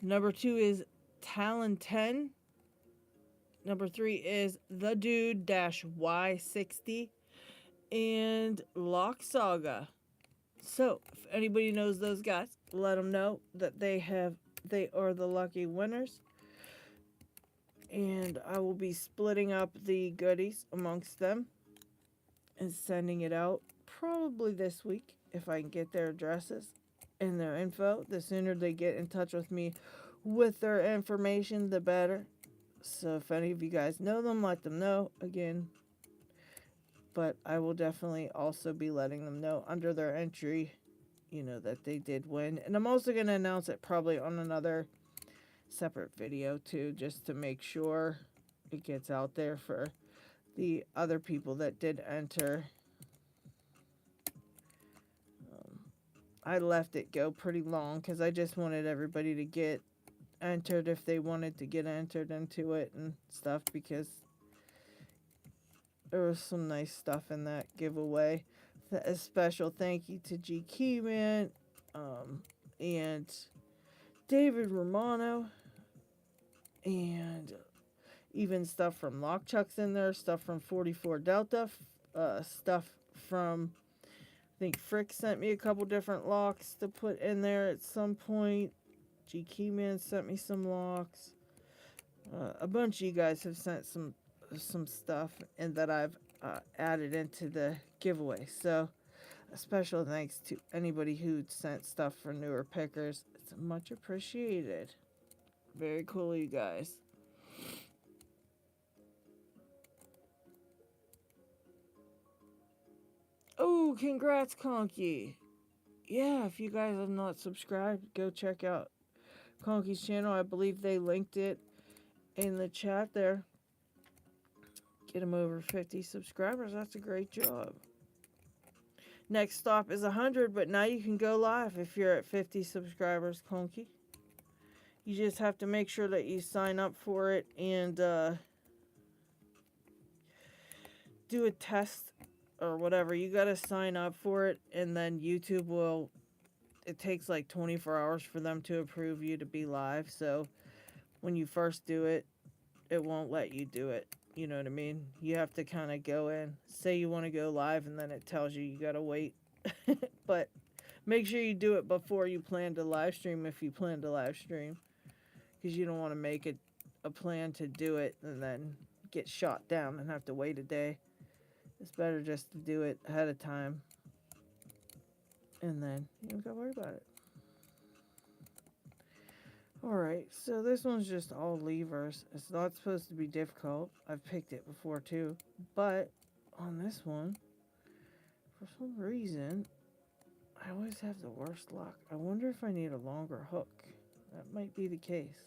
Number 2 is Talon 10. Number 3 is The Dude Y60. And Lock Saga. So, if anybody knows those guys, let them know that they are the lucky winners. And I will be splitting up the goodies amongst them and sending it out probably this week if I can get their addresses and their info. The sooner they get in touch with me with their information, the better. So if any of you guys know them, let them know again. But I will definitely also be letting them know under their entry, you know, that they did win. And I'm also going to announce it probably on another separate video too, just to make sure it gets out there for the other people that did enter. I left it go pretty long because I just wanted everybody to get entered if they wanted to get entered into it and stuff, because there was some nice stuff in that giveaway. A special thank you to G Keyman and David Romano, and even stuff from Lockchuck's in there, stuff from 44 Delta, stuff from, I think Frick sent me a couple different locks to put in there at some point. G Keyman sent me some locks. A bunch of you guys have sent some stuff and that I've added into the giveaway. So a special thanks to anybody who sent stuff for newer pickers. It's much appreciated. Very cool, you guys. Oh, congrats, Conky. Yeah, if you guys have not subscribed, go check out Conky's channel. I believe they linked it in the chat there. Get him over 50 subscribers. That's a great job. Next stop is 100, but now you can go live if you're at 50 subscribers, Conky. You just have to make sure that you sign up for it and do a test or whatever. You got to sign up for it, and then YouTube will, it takes like 24 hours for them to approve you to be live. So when you first do it, it won't let you do it. You know what I mean? You have to kind of go in, say you want to go live, and then it tells you got to wait. But make sure you do it before you plan to live stream, if you plan to live stream, because you don't want to make it a plan to do it and then get shot down and have to wait a day. It's better just to do it ahead of time, and then you don't got to worry about it. Alright, so this one's just all levers. It's not supposed to be difficult. I've picked it before too. But on this one, for some reason, I always have the worst luck. I wonder if I need a longer hook. That might be the case.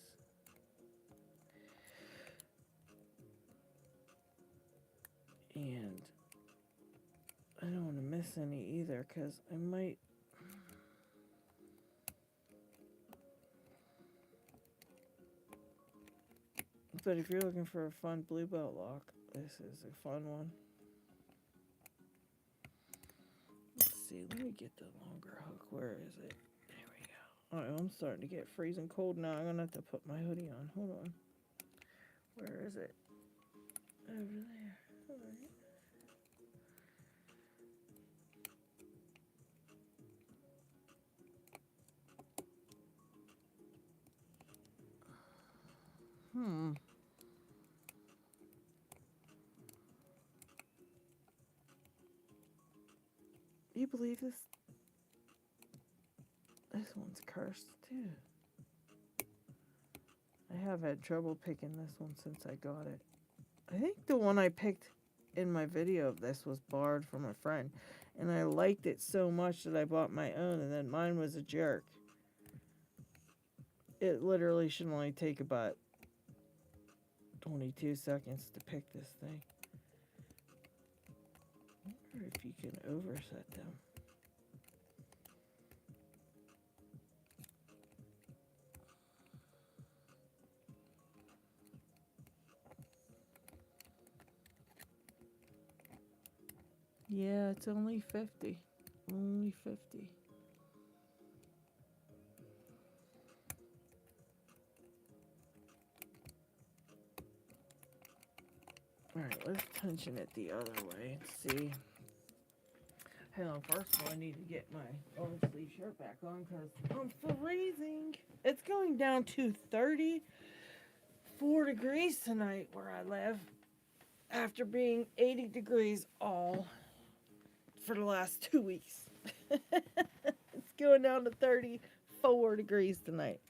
And I don't want to miss any either, because I might... But if you're looking for a fun blue belt lock, this is a fun one. Let's see, let me get the longer hook. Where is it? There we go. Alright, I'm starting to get freezing cold now. I'm going to have to put my hoodie on. Hold on. Where is it? Over there. Alright. You believe this? This one's cursed too. I have had trouble picking this one since I got it. I think the one I picked in my video of this was borrowed from a friend, and I liked it so much that I bought my own, and then mine was a jerk. It literally should only take about 22 seconds to pick this thing. I wonder if you can overset them. Yeah, it's only 50. Only 50. Alright, let's tension it the other way and see. Hang on, first of all, I need to get my long sleeve shirt back on because I'm freezing. It's going down to 34 degrees tonight where I live after being 80 degrees all for the last 2 weeks. It's going down to 34 degrees tonight.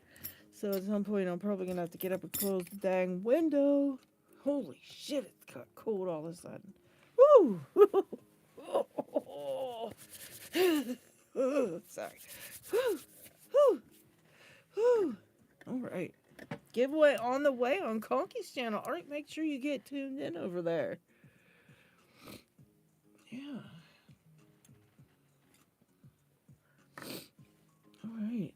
So at some point, I'm probably going to have to get up and close the dang window. Holy shit, it's got cold all of a sudden. Woo! Sorry. All right. Giveaway on the way on Conky's channel. All right, make sure you get tuned in over there. Yeah. All right.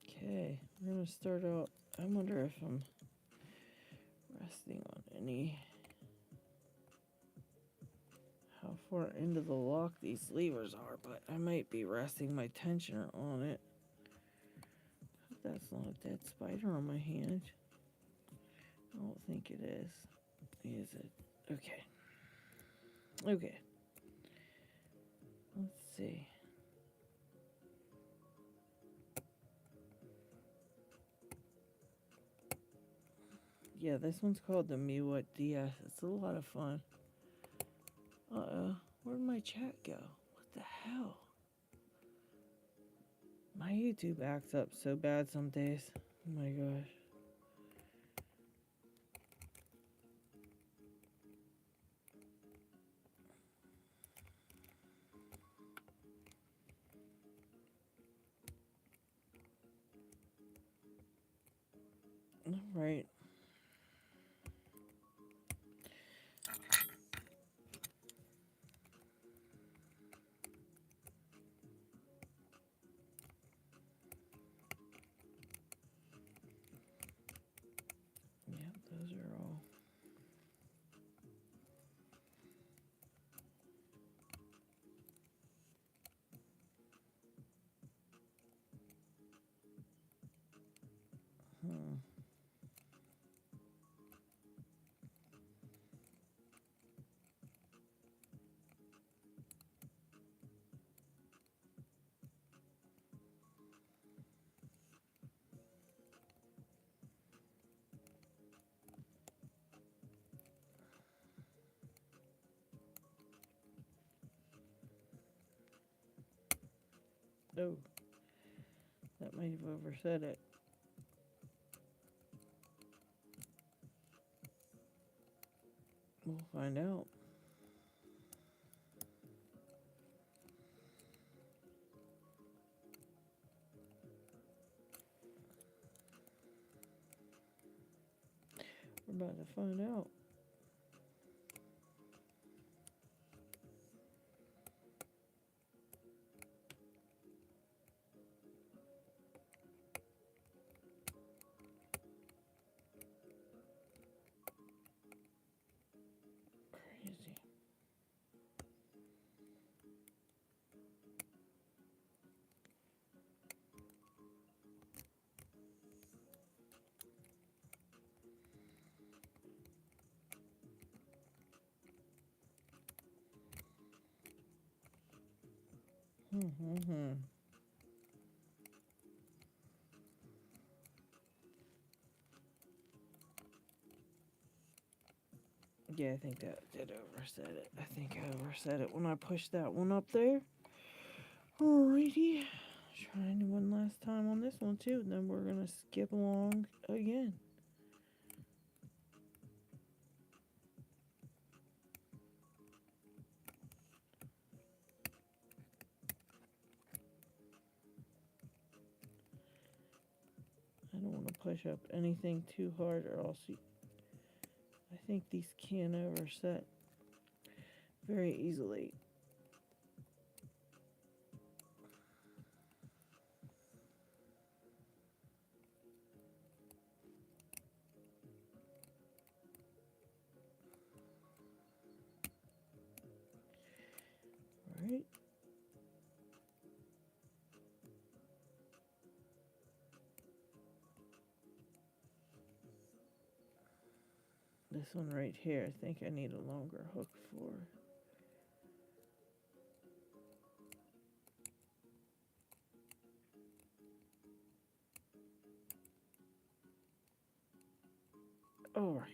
Okay, we're going to start out. I wonder if I'm resting on any, how far into the lock these levers are, but I might be resting my tensioner on it. Hope that's not a dead spider on my hand. I don't think it is. Is it? Okay. Okay. Let's see. Yeah, this one's called the Miwa DS. It's a lot of fun. Uh-oh. Where'd my chat go? What the hell? My YouTube acts up so bad some days. Oh my gosh. All right. Yep, those are all. Oh, that might have overset it. We'll find out. We're about to find out. Crazy. Yeah, I think that did overset it. I think I overset it when I pushed that one up there. Alrighty. Trying one last time on this one too, and then we're gonna skip along again. I don't want to push up anything too hard or else I think these can overset very easily. This one right here, I think I need a longer hook for. All right.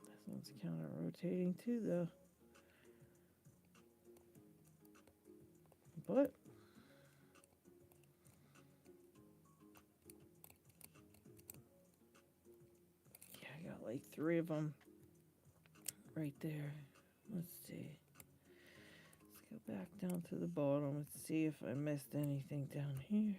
This one's counter rotating too, though. But yeah, I got like 3 of them right there. Let's see. Let's go back down to the bottom. Let's see if I missed anything down here.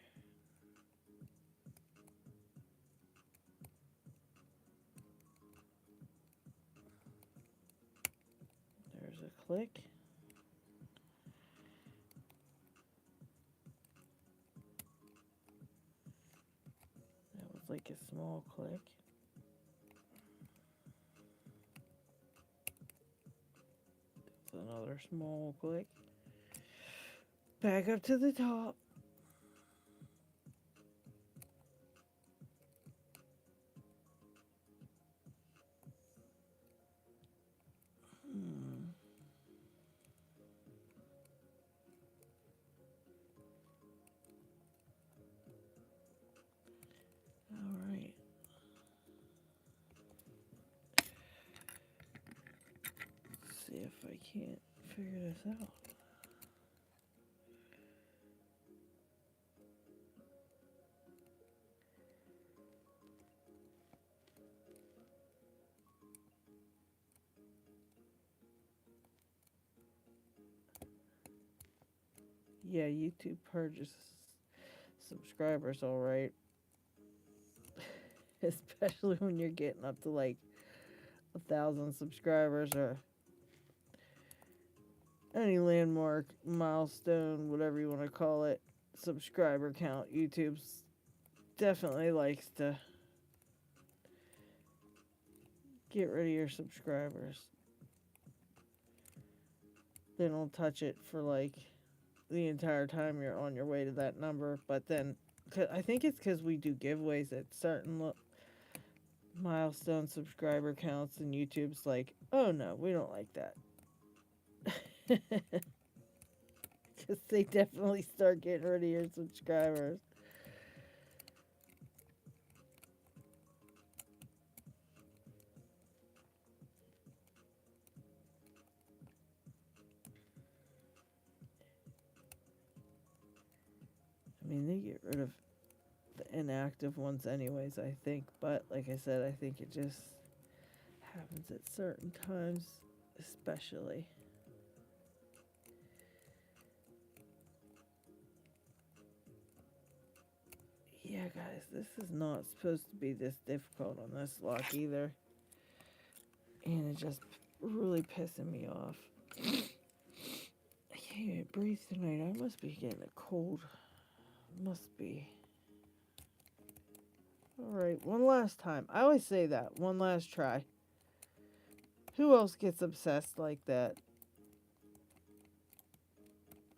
There's a click. That was like a small click. That's another small click. Back up to the top. All right. Let's see if I can't figure this out. Yeah, YouTube purges subscribers, all right. Especially when you're getting up to like 1,000 subscribers or any landmark, milestone, whatever you want to call it, subscriber count. YouTube's definitely likes to get rid of your subscribers. They don't touch it for like the entire time you're on your way to that number, but then I think it's because we do giveaways at certain milestone subscriber counts, and YouTube's like, oh no, we don't like that. Because they definitely start getting rid of your subscribers. I mean, they get rid of the inactive ones anyways, I think. But like I said, I think it just happens at certain times, especially. Yeah, guys, this is not supposed to be this difficult on this lock either. And it's just really pissing me off. I can't even breathe tonight. I must be getting a cold. Must be. Alright, one last time. I always say that. One last try. Who else gets obsessed like that?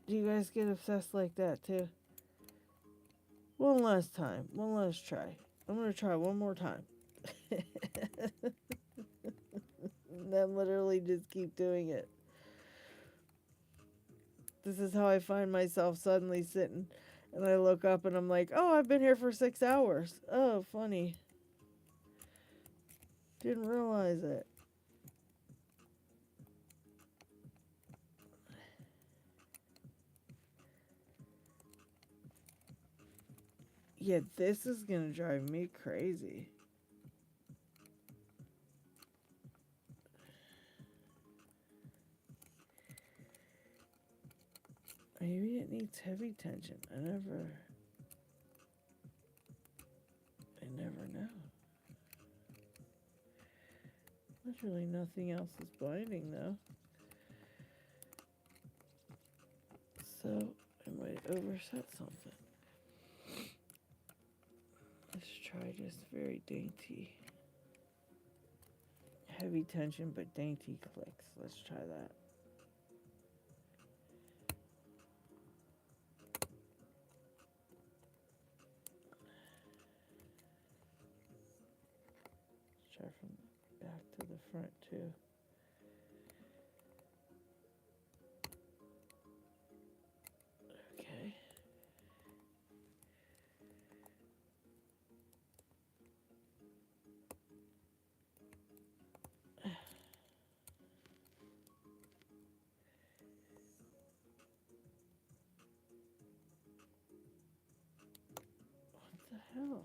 Do you guys get obsessed like that too? One last time. One last try. I'm going to try one more time. And then literally just keep doing it. This is how I find myself suddenly sitting and I look up and I'm like, oh, I've been here for 6 hours. Oh, funny. Didn't realize it. Yeah, this is gonna drive me crazy. Maybe it needs heavy tension. I never know. Literally nothing else is binding though. So I might overset something. Let's try just very dainty. Heavy tension but dainty clicks. Let's try that. from the back to the front too. Okay. What the hell?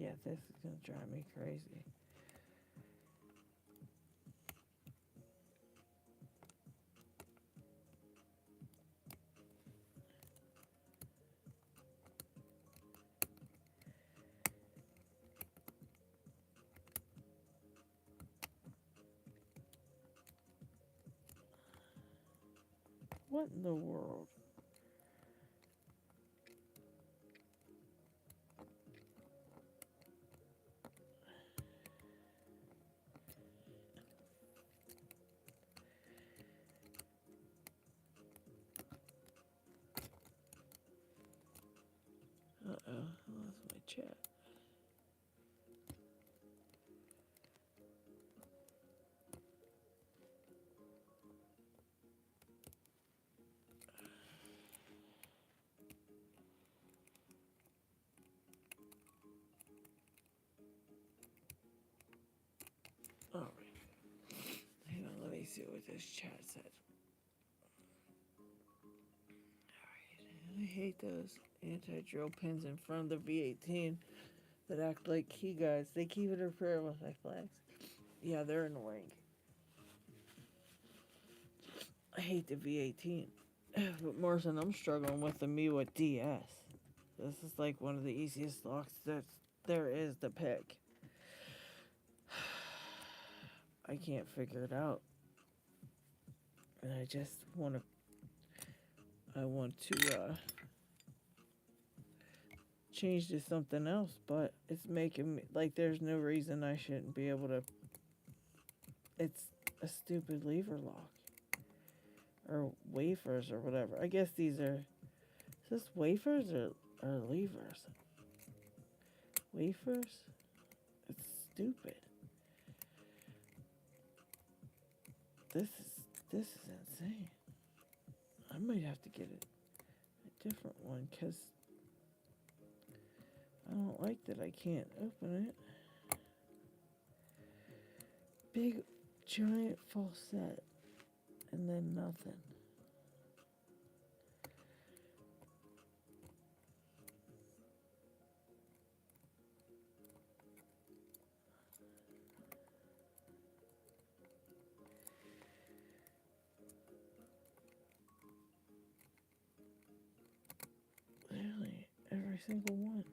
Yeah, this is gonna drive me crazy. What in the world? Uh-oh, I lost my chat. Alright. Hang on, let me see what this chat said. Alright, I hate those anti-drill pins in front of the V18 that act like key guys. They keep interfering with my flags. Yeah, they're annoying. I hate the V18. But Morrison, I'm struggling with the Miwa DS. This is like one of the easiest locks that there is to pick. I can't figure it out. And I just want to change to something else, but it's making me, like, there's no reason I shouldn't be able to. It's a stupid lever lock. Or wafers or whatever. I guess these are, is this wafers or levers? Wafers? It's stupid. This is insane. I might have to get a different one because I don't like that I can't open it. Big giant faucet and then nothing. Literally every single one.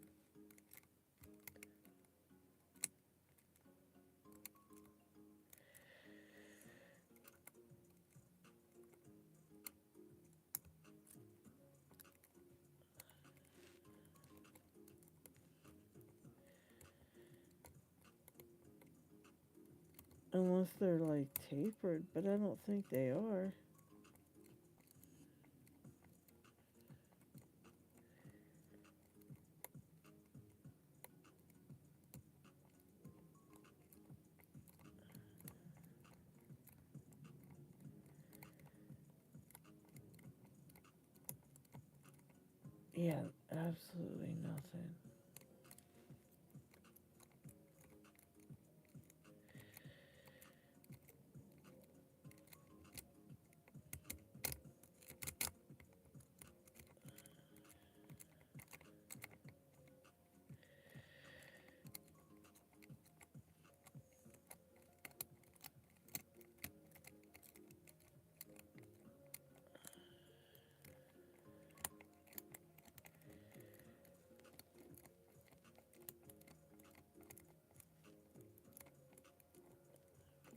Unless they're like tapered, but I don't think they are. Yeah, absolutely nothing.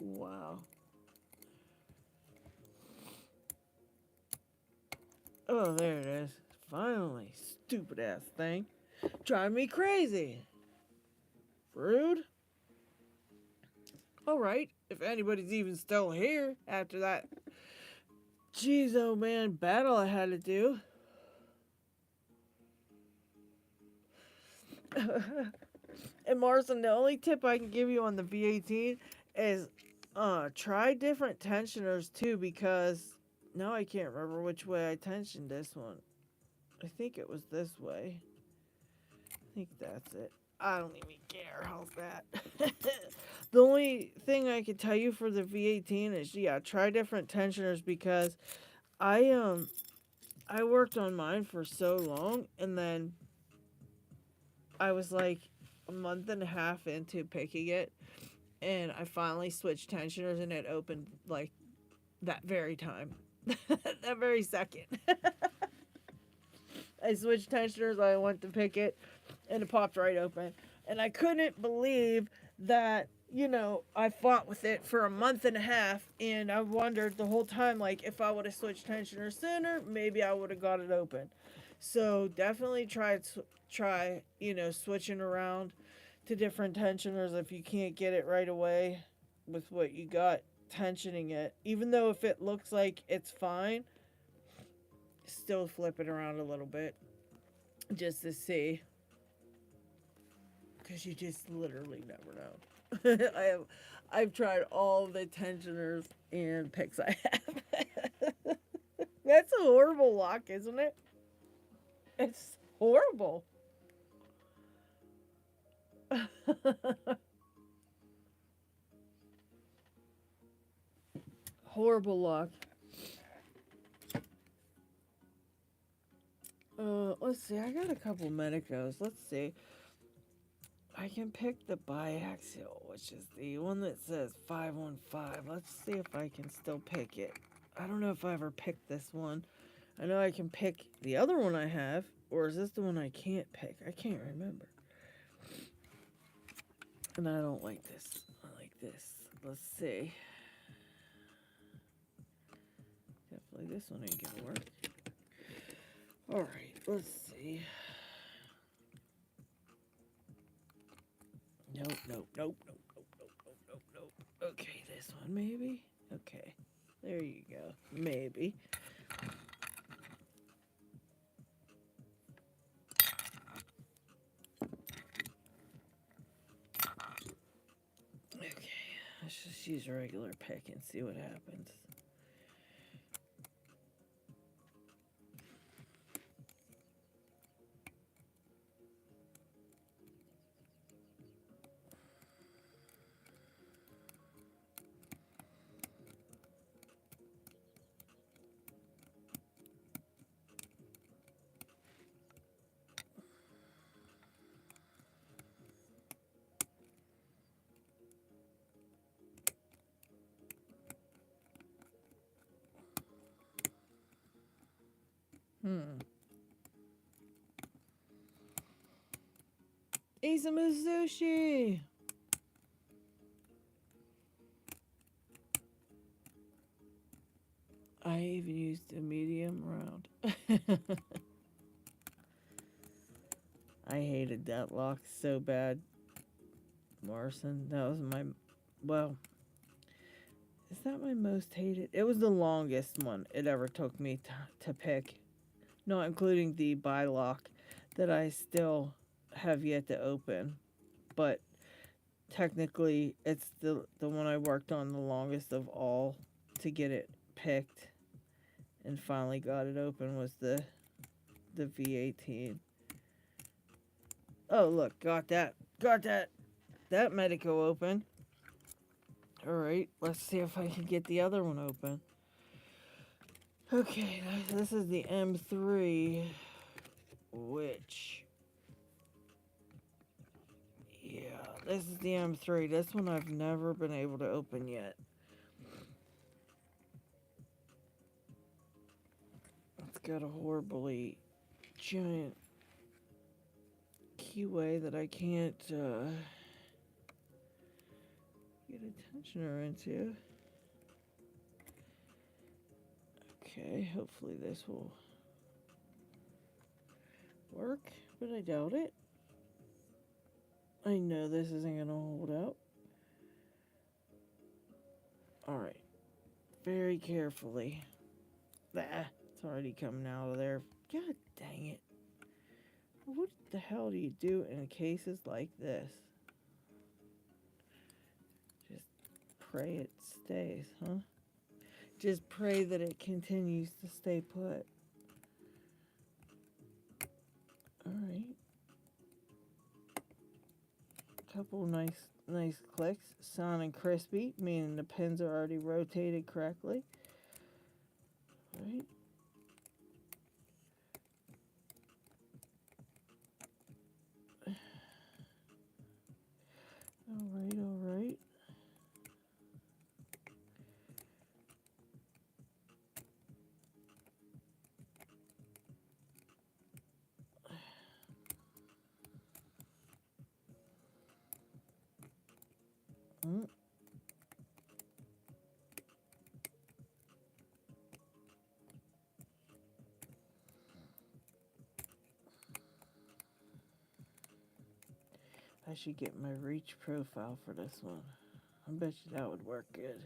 Wow. Oh, there it is. Finally. Stupid ass thing. Driving me crazy. Rude. Alright, if anybody's even still here after that, jeez, oh man, battle I had to do. And Marson, the only tip I can give you on the V18 is try different tensioners too, because now I can't remember which way I tensioned this one. I think it was this way. I think that's it. I don't even care. How's that? The only thing I can tell you for the V18 is, yeah, try different tensioners, because I worked on mine for so long, and then I was like a month and a half into picking it, and I finally switched tensioners, and it opened like that very time. That very second. I switched tensioners, I went to pick it, and it popped right open. And I couldn't believe that, I fought with it for a month and a half, and I wondered the whole time, like, if I would have switched tensioners sooner, maybe I would have got it open. So definitely try, switching around to different tensioners if you can't get it right away with what you got, tensioning it. Even though if it looks like it's fine, still flip it around a little bit just to see, because you just literally never know. I've tried all the tensioners and picks I have. That's a horrible lock, isn't it? It's horrible. Horrible lock. Let's see. I got a couple Medicos. Let's see. I can pick the biaxial, which is the one that says 515. Let's see if I can still pick it. I don't know if I ever picked this one. I know I can pick the other one I have, or is this the one I can't pick? I can't remember. And I don't like this. I like this. Let's see. Definitely this one ain't gonna work. Alright, let's see. Nope. Okay, this one maybe? Okay. There you go. Maybe. Okay. Let's just use a regular pick and see what happens. Isamu sushi! I even used a medium round. I hated that lock so bad. Marson, that was my, well, is that my most hated? It was the longest one it ever took me to pick. Not including the bilock that I still have yet to open. But technically, it's the one I worked on the longest of all to get it picked and finally got it open was the V18. Oh, look, got that Medico open. Alright, let's see if I can get the other one open. Okay, this is the M3, which, yeah, this is the M3. This one I've never been able to open yet. It's got a horribly giant keyway that I can't get a tensioner into. Okay, hopefully this will work, but I doubt it. I know this isn't going to hold out. Alright. Very carefully. It's already coming out of there. God dang it. What the hell do you do in cases like this? Just pray it stays, huh? Just pray that it continues to stay put. Alright. Couple nice clicks. Sounding crispy, meaning the pins are already rotated correctly. Alright. Alright. I should get my reach profile for this one. I bet you that would work good.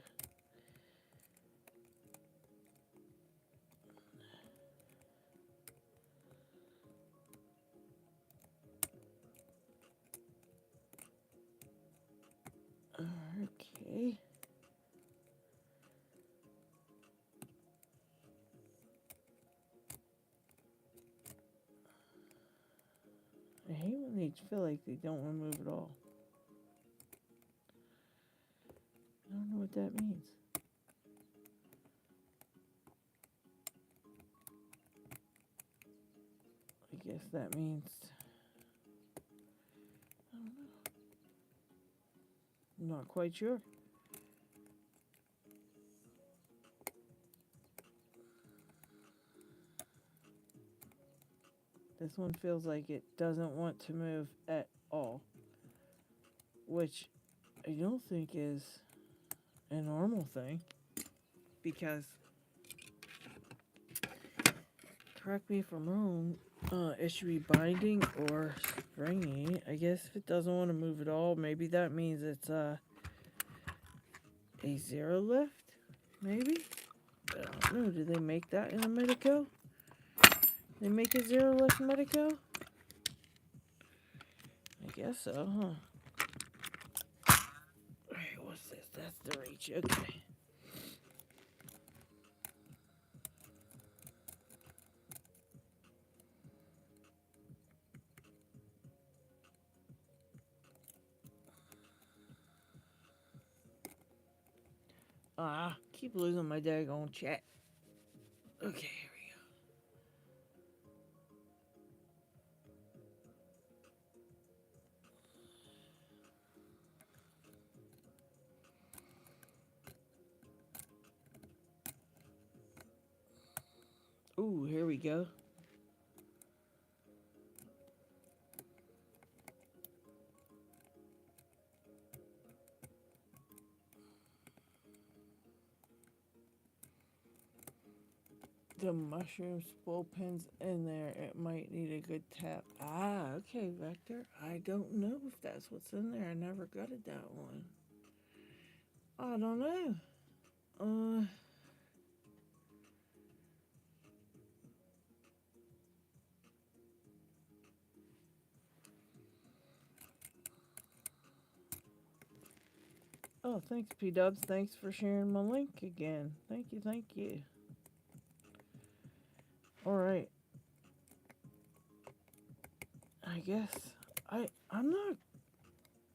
Okay. I hate when they feel like they don't want to move at all. I don't know what that means. I guess that means... I don't know. I'm not quite sure. This one feels like it doesn't want to move at all, which I don't think is a normal thing, because, correct me if I'm wrong, it should be binding or springy. I guess if it doesn't want to move at all, maybe that means it's a zero lift, maybe? I don't know, do they make that in a Medico? They make a zero lift Medico? I guess so, huh? Alright, what's this? That's the reach, okay. Keep losing my daggone chat. Okay, here we go. Ooh, here we go. The mushroom spool pins in there. It might need a good tap. Okay, Vector. I don't know if that's what's in there. I never gutted that one. I don't know. Oh, thanks, P-Dubs. Thanks for sharing my link again. Thank you. Alright. I guess I'm not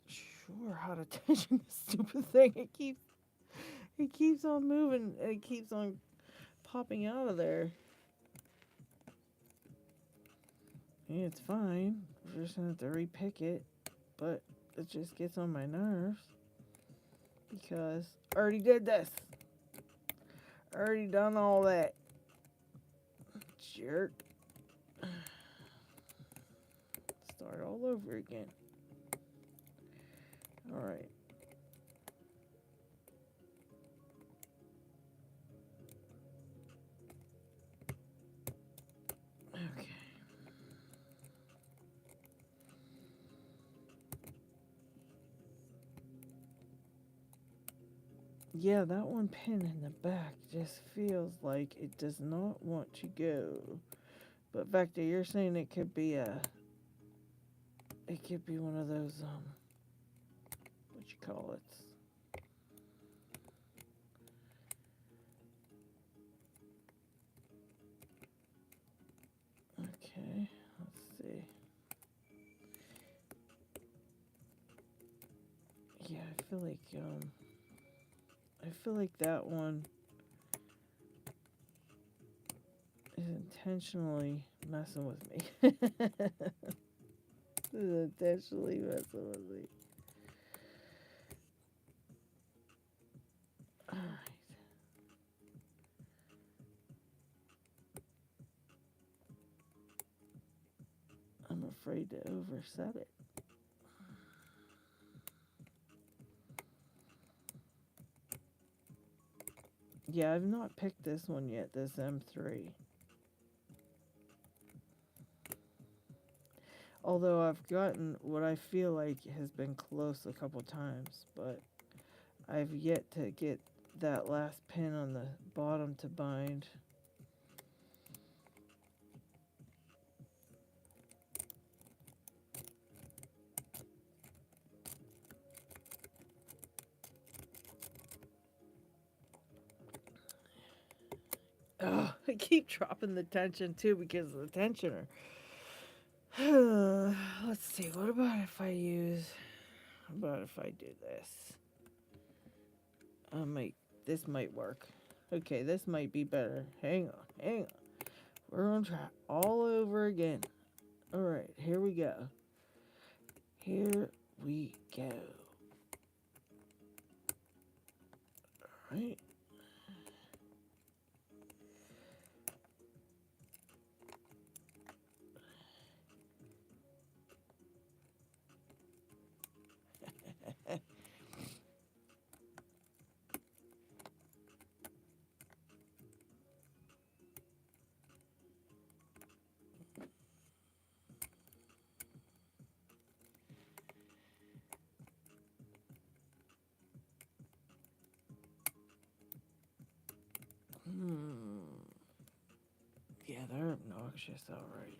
sure how to tension this stupid thing. It keeps on moving. It keeps on popping out of there. Yeah, it's fine. We're just gonna have to repick it, but it just gets on my nerves because I already did this. I already done all that. Jerk. Start all over again. Alright. Okay. Yeah, that one pin in the back just feels like it does not want to go. But Vector, you're saying it could be one of those, what you call it? Okay, let's see. Yeah, I feel like that one is intentionally messing with me. Is intentionally messing with me. Alright. I'm afraid to overset it. Yeah, I've not picked this one yet, this M3. Although I've gotten what I feel like has been close a couple times, but I've yet to get that last pin on the bottom to bind. Oh, I keep dropping the tension too because of the tensioner. Let's see, what about if I do this? This might work. Okay, this might be better. Hang on. We're gonna try all over again. Alright, here we go. Alright. Yeah, they're obnoxious, alright.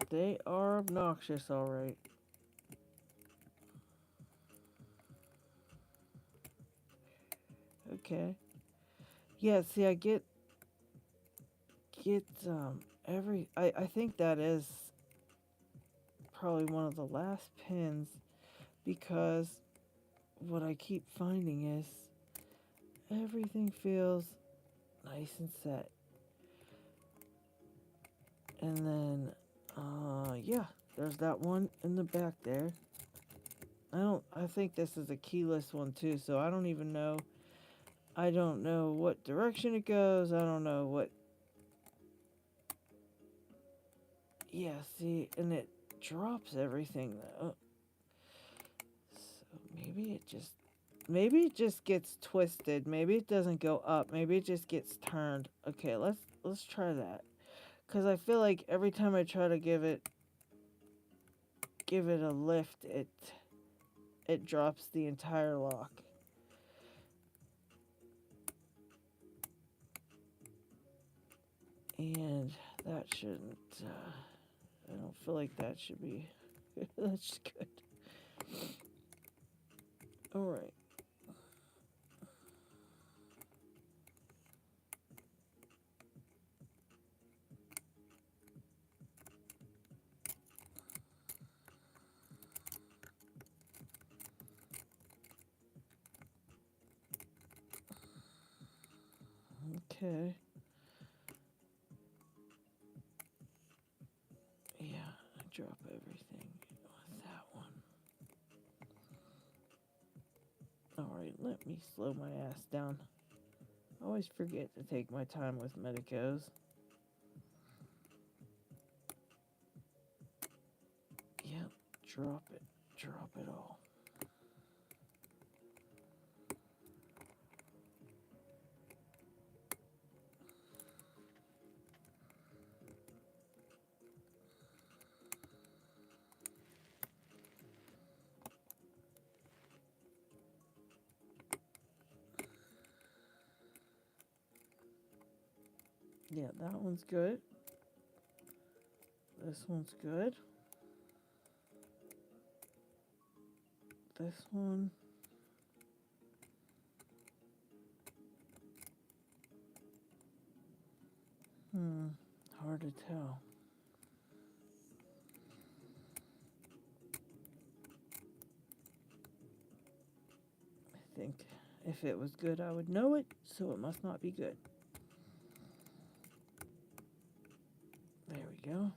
They are obnoxious, alright. Okay. Yeah, see, I get I think that is probably one of the last pins because what I keep finding is everything feels nice and set. And then, yeah, there's that one in the back there. I think this is a keyless one too, so I don't even know. I don't know what direction it goes. I don't know what. Yeah, see, and it drops everything though. So maybe it just gets twisted. Maybe it doesn't go up. Maybe it just gets turned. Okay, let's try that. Cause I feel like every time I try to give it a lift, it drops the entire lock. And that shouldn't, I don't feel like that should be, that's good. Alright. Okay. Yeah, I drop everything with that one. Alright, let me slow my ass down. I always forget to take my time with medicos. Yep, drop it all. Yeah, that one's good. This one's good. This one. Hard to tell. I think if it was good, I would know it, so it must not be good. There we go.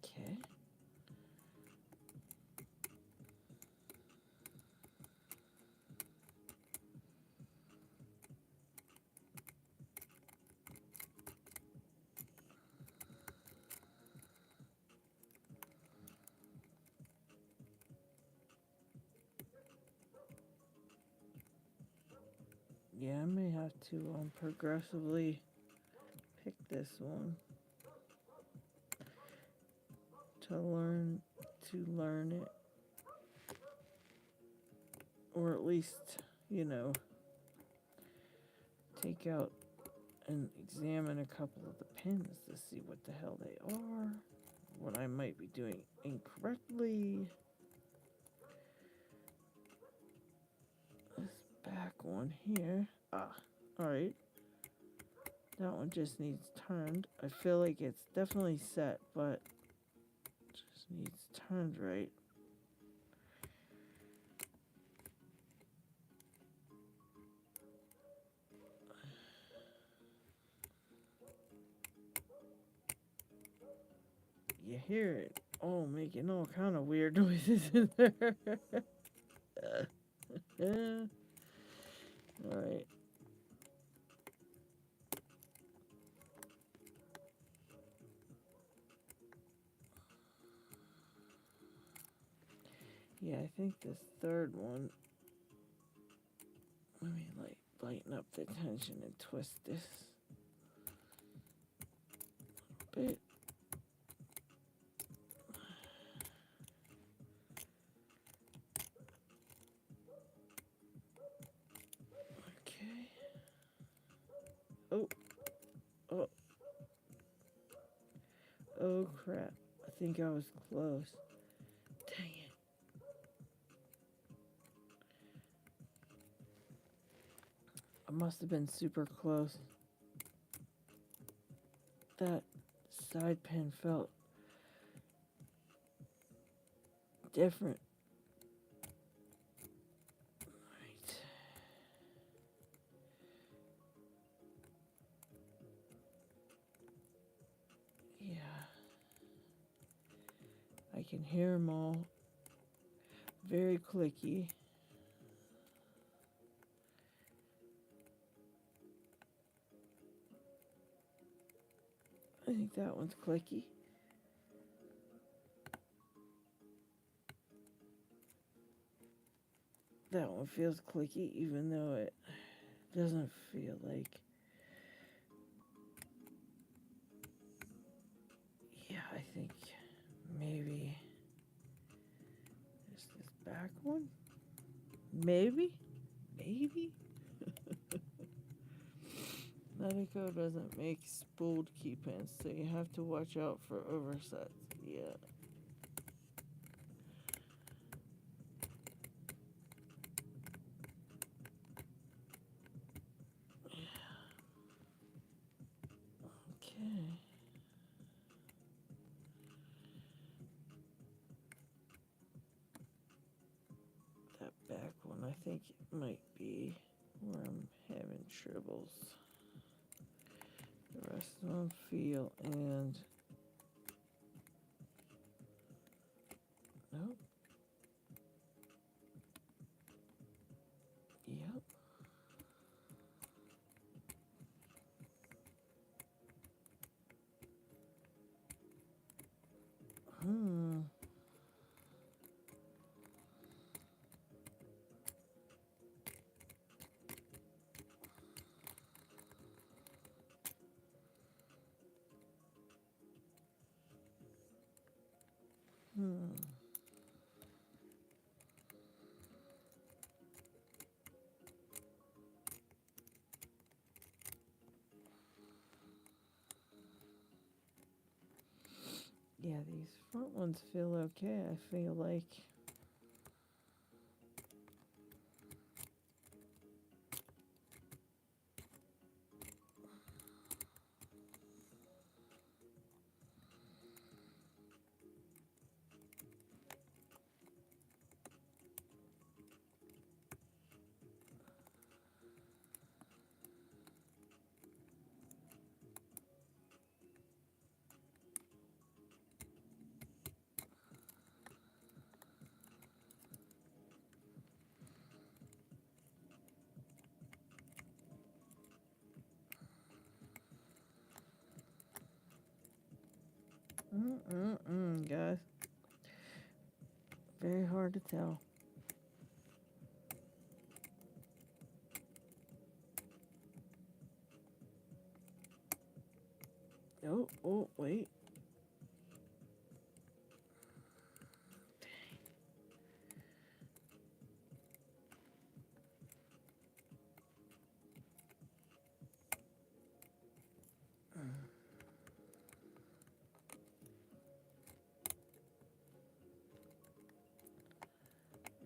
Okay. Yeah, I may have to progressively pick this one to learn it, or at least, take out and examine a couple of the pins to see what the hell they are, what I might be doing incorrectly. This back one here. Alright. That one just needs turned. I feel like it's definitely set, but just needs turned right. You hear it making all kind of weird noises in there. Alright. Yeah, I think this third one, let me lighten up the tension and twist this a bit. Okay. Oh crap. I think I was close. Dang it. I must have been super close. That side pin felt different. Right. Yeah. I can hear them all. Very clicky. I think that one's clicky. That one feels clicky, even though it doesn't feel like. Yeah, I think maybe just this back one. Maybe. LOTO doesn't make spooled key pins, so you have to watch out for oversets. Yeah. Okay. That back one, I think it might be where I'm having troubles. The rest of them feel and nope. Yep. These front ones feel okay, I feel like. Guys. Very hard to tell. Oh, wait.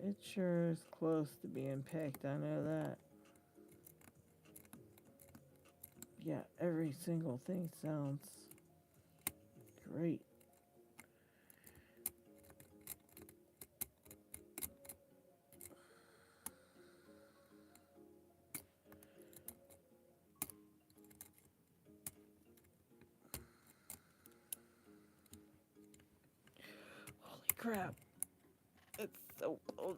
It sure is close to being picked, I know that. Yeah, every single thing sounds great. Holy crap. It's so close.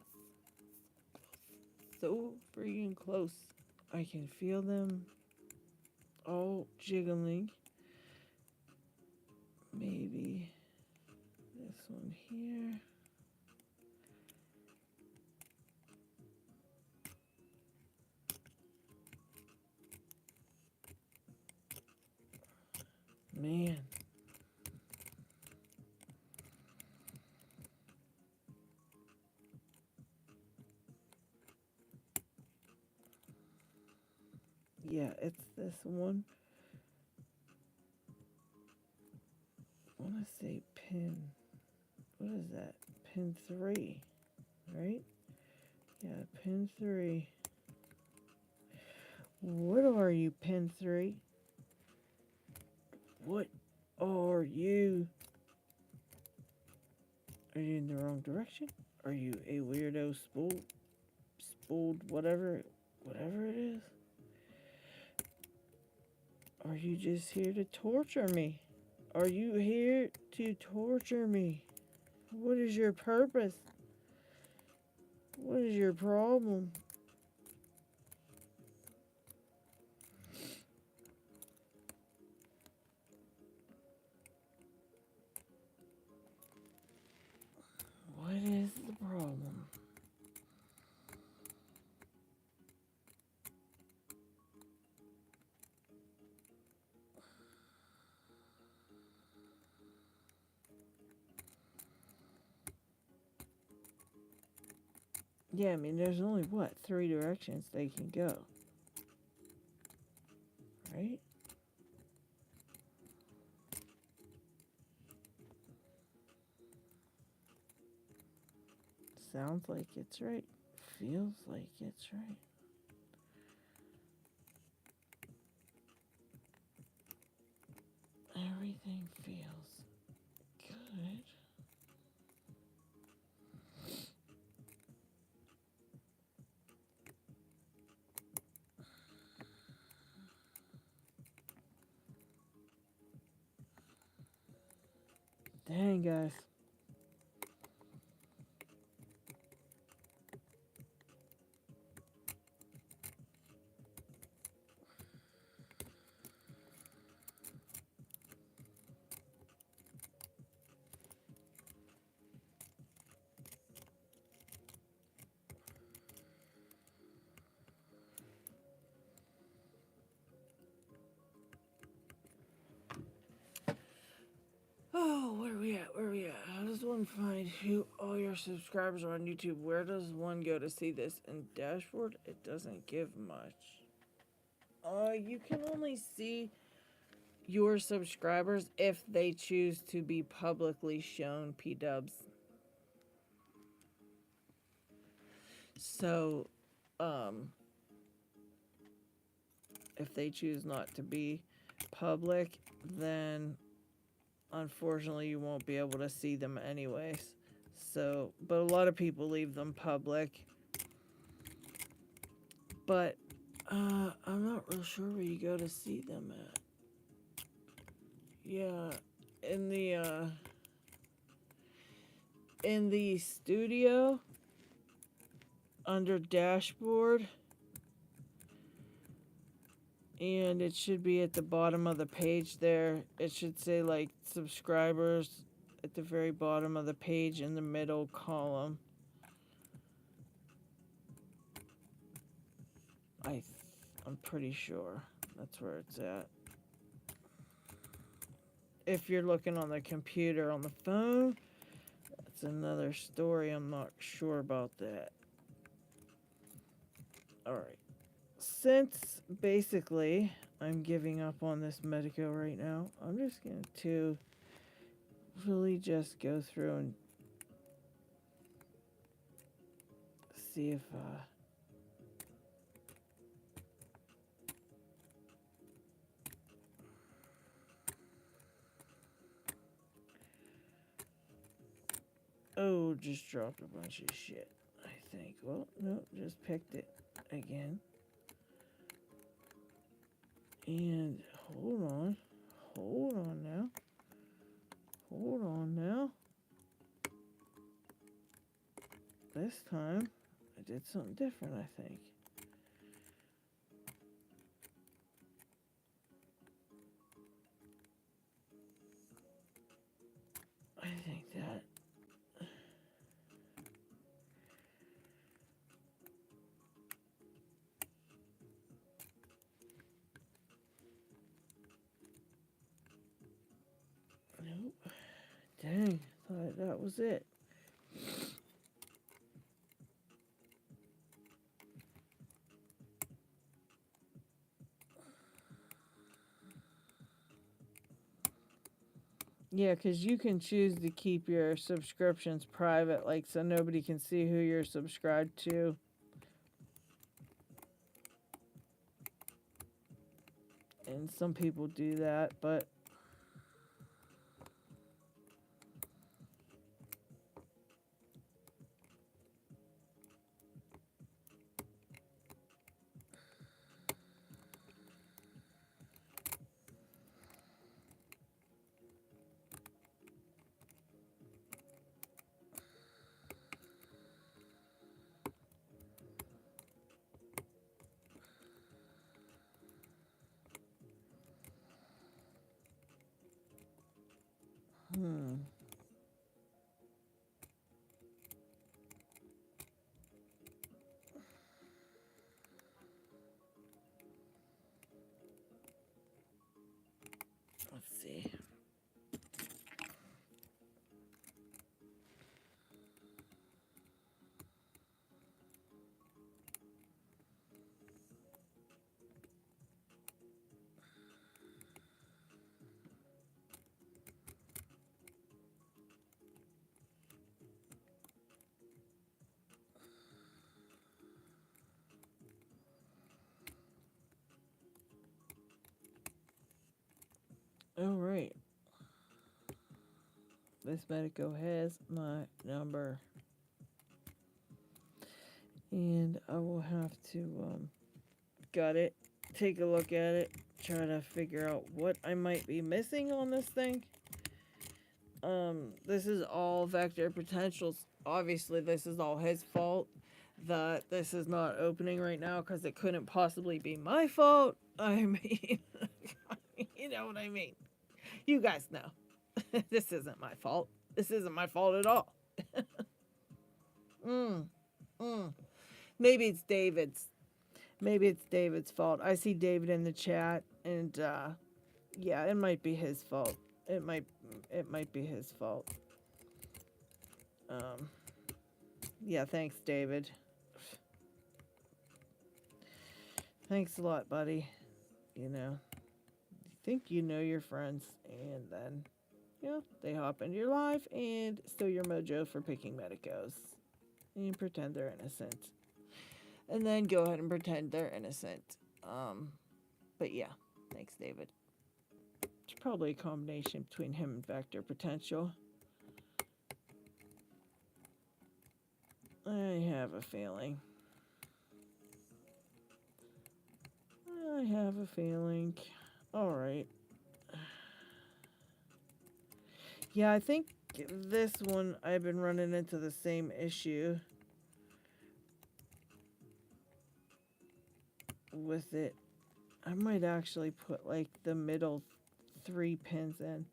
So freaking close. I can feel them all jiggling. Maybe this one here. Man. Yeah, it's this one. I want to say pin. What is that? Pin 3, right? Yeah, pin 3. What are you, pin 3? What are you? Are you in the wrong direction? Are you a weirdo spooled whatever it is? Are you just here to torture me? Are you here to torture me? What is your purpose? What is your problem? What is the problem? Yeah, I mean, there's only, what, 3 directions they can go. Right? Sounds like it's right. Feels like it's right. Everything feels good. Dang, guys. Oh, where are we at? Where are we at? How does one find who all your subscribers are on YouTube? Where does one go to see this? In dashboard, it doesn't give much. You can only see your subscribers if they choose to be publicly shown P-dubs. So, if they choose not to be public, then unfortunately you won't be able to see them anyways. So, but a lot of people leave them public. But I'm not real sure where you go to see them at. Yeah, in the studio under dashboard, and it should be at the bottom of the page there. It should say like subscribers at the very bottom of the page in the middle column. I'm pretty sure that's where it's at. If you're looking on the computer, on the phone, that's another story. I'm not sure about that. Alright. Since basically I'm giving up on this Medico right now, I'm just going to really just go through and see if oh, just dropped a bunch of shit, I think. Well, no, just picked it again. And hold on now. This time, I did something different, I think. I think that... Nope. Dang, thought that was it. Yeah, because you can choose to keep your subscriptions private, like so nobody can see who you're subscribed to. And some people do that, but let's see. All right. This Medico has my number. And I will have to, got it, take a look at it, try to figure out what I might be missing on this thing. This is all Vector Potentials. Obviously, this is all his fault that this is not opening right now because it couldn't possibly be my fault. I mean, you know what I mean. You guys know. This isn't my fault. This isn't my fault at all. Maybe it's David's. Maybe it's David's fault. I see David in the chat, and yeah, it might be his fault. It might be his fault. Yeah, thanks, David. Thanks a lot, buddy. You know, think you know your friends, and then, you know, they hop into your life and steal your mojo for picking medicos. And you pretend they're innocent. And then go ahead and pretend they're innocent. But yeah, thanks, David. It's probably a combination between him and Vector Potential. I have a feeling. Alright. Yeah, I think this one I've been running into the same issue with it. I might actually put like the middle 3 pins in.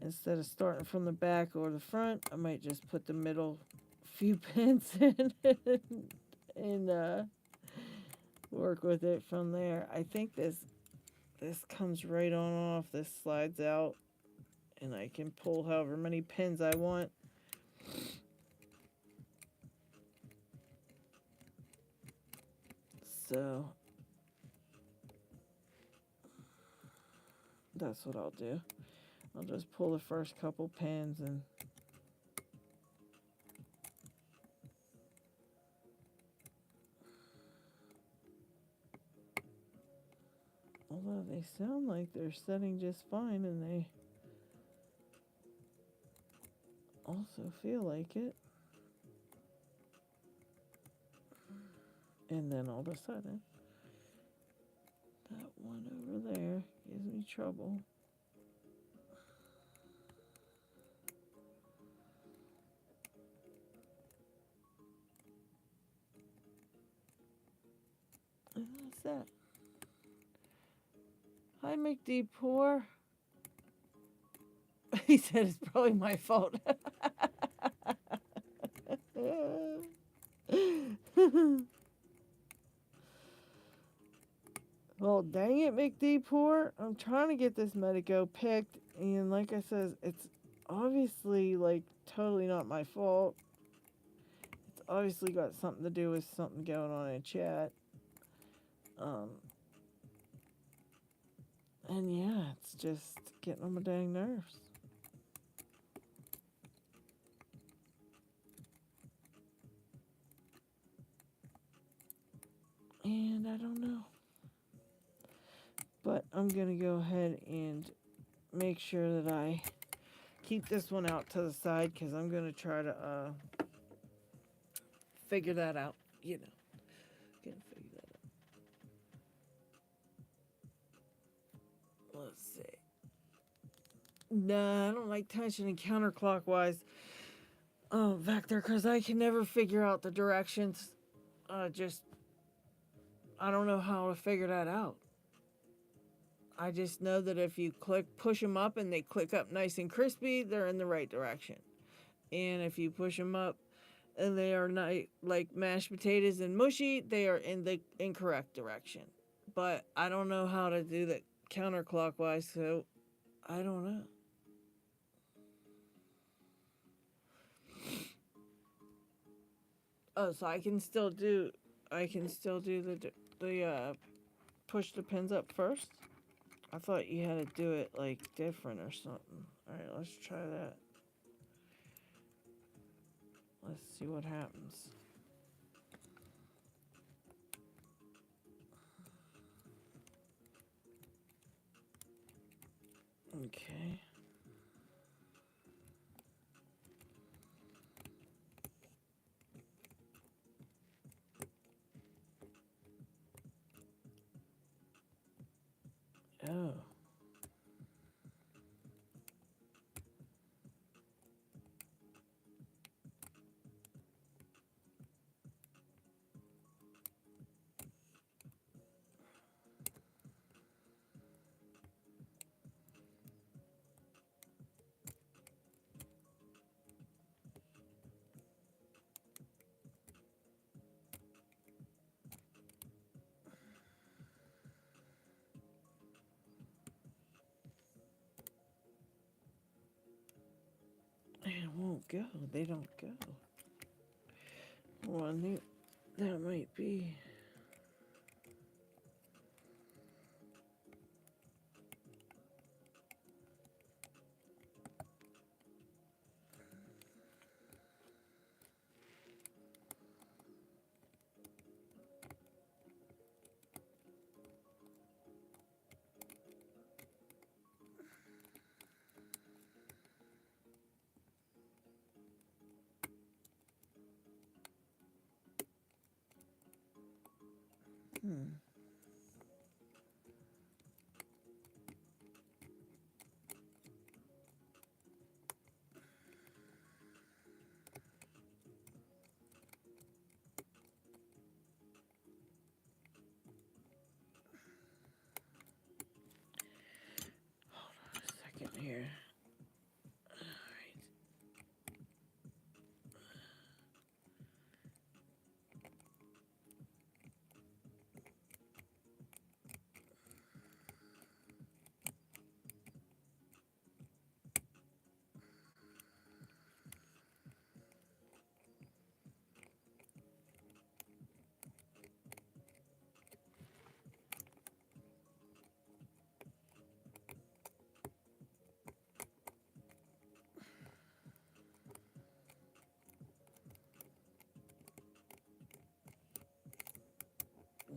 Instead of starting from the back or the front, I might just put the middle few pins in and work with it from there. I think this comes right on off. This slides out, and I can pull however many pins I want. So that's what I'll do. I'll just pull the first couple pins and although they sound like they're setting just fine, and they also feel like it. And then all of a sudden, that one over there gives me trouble. And that's that. Hi, McD He said it's probably my fault. Well, dang it, McD I'm trying to get this Medico picked, and like I said, it's obviously like totally not my fault. It's obviously got something to do with something going on in chat. And yeah, it's just getting on my dang nerves. And I don't know. But I'm going to go ahead and make sure that I keep this one out to the side, because I'm going to try to figure that out. You know, gonna figure that out. Let's see. Nah, I don't like tensioning counterclockwise vector, because I can never figure out the directions. I don't know how to figure that out. I just know that if you push them up and they click up nice and crispy, they're in the right direction. And if you push them up and they are not like mashed potatoes and mushy, they are in the incorrect direction. But I don't know how to do that counterclockwise, so I don't know. Oh, so I can still do the push the pins up first? I thought you had to do it like different or something. Alright, let's try that. Let's see what happens. Okay. Oh. It won't go. They don't go. Well, I think that might be. Second here.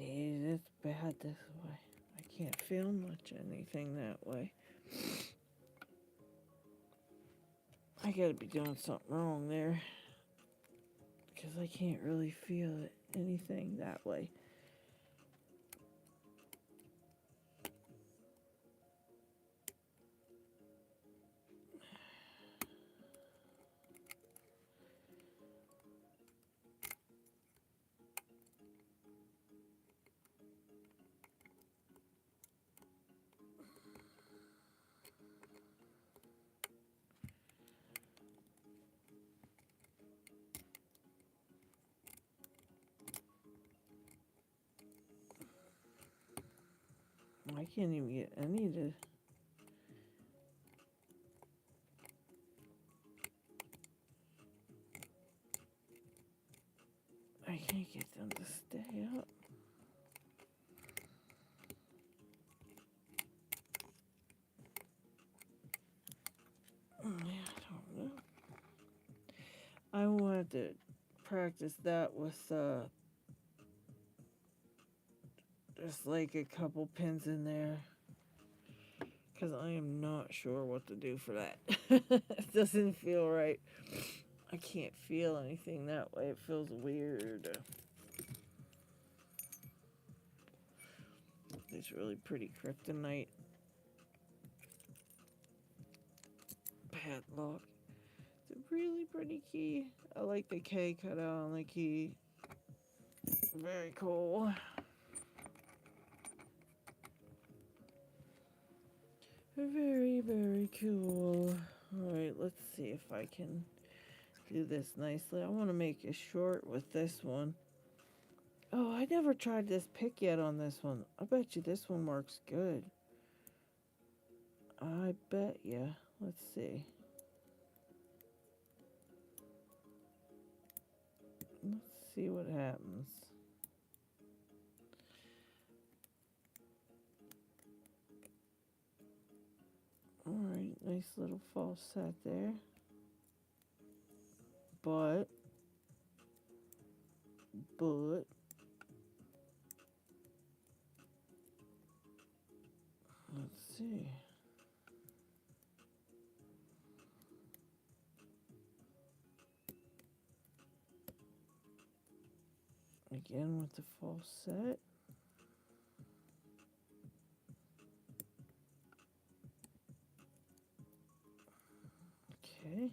Yeah, it's bad this way. I can't feel much anything that way. I gotta be doing something wrong there. Because I can't really feel anything that way. I can't even get any to... I can't get them to stay up. Yeah, I don't know. I wanted to practice that with just like a couple pins in there. Because I am not sure what to do for that. It doesn't feel right. I can't feel anything that way. It feels weird. It's really pretty kryptonite padlock. It's a really pretty key. I like the K cut out on the key. Very cool. Very, very cool. Alright, let's see if I can do this nicely. I want to make it short with this one. Oh, I never tried this pick yet on this one. I bet you this one works good. I bet ya. Let's see. Let's see what happens. Alright, nice little false set there. But, let's see. Again with the false set. Okay.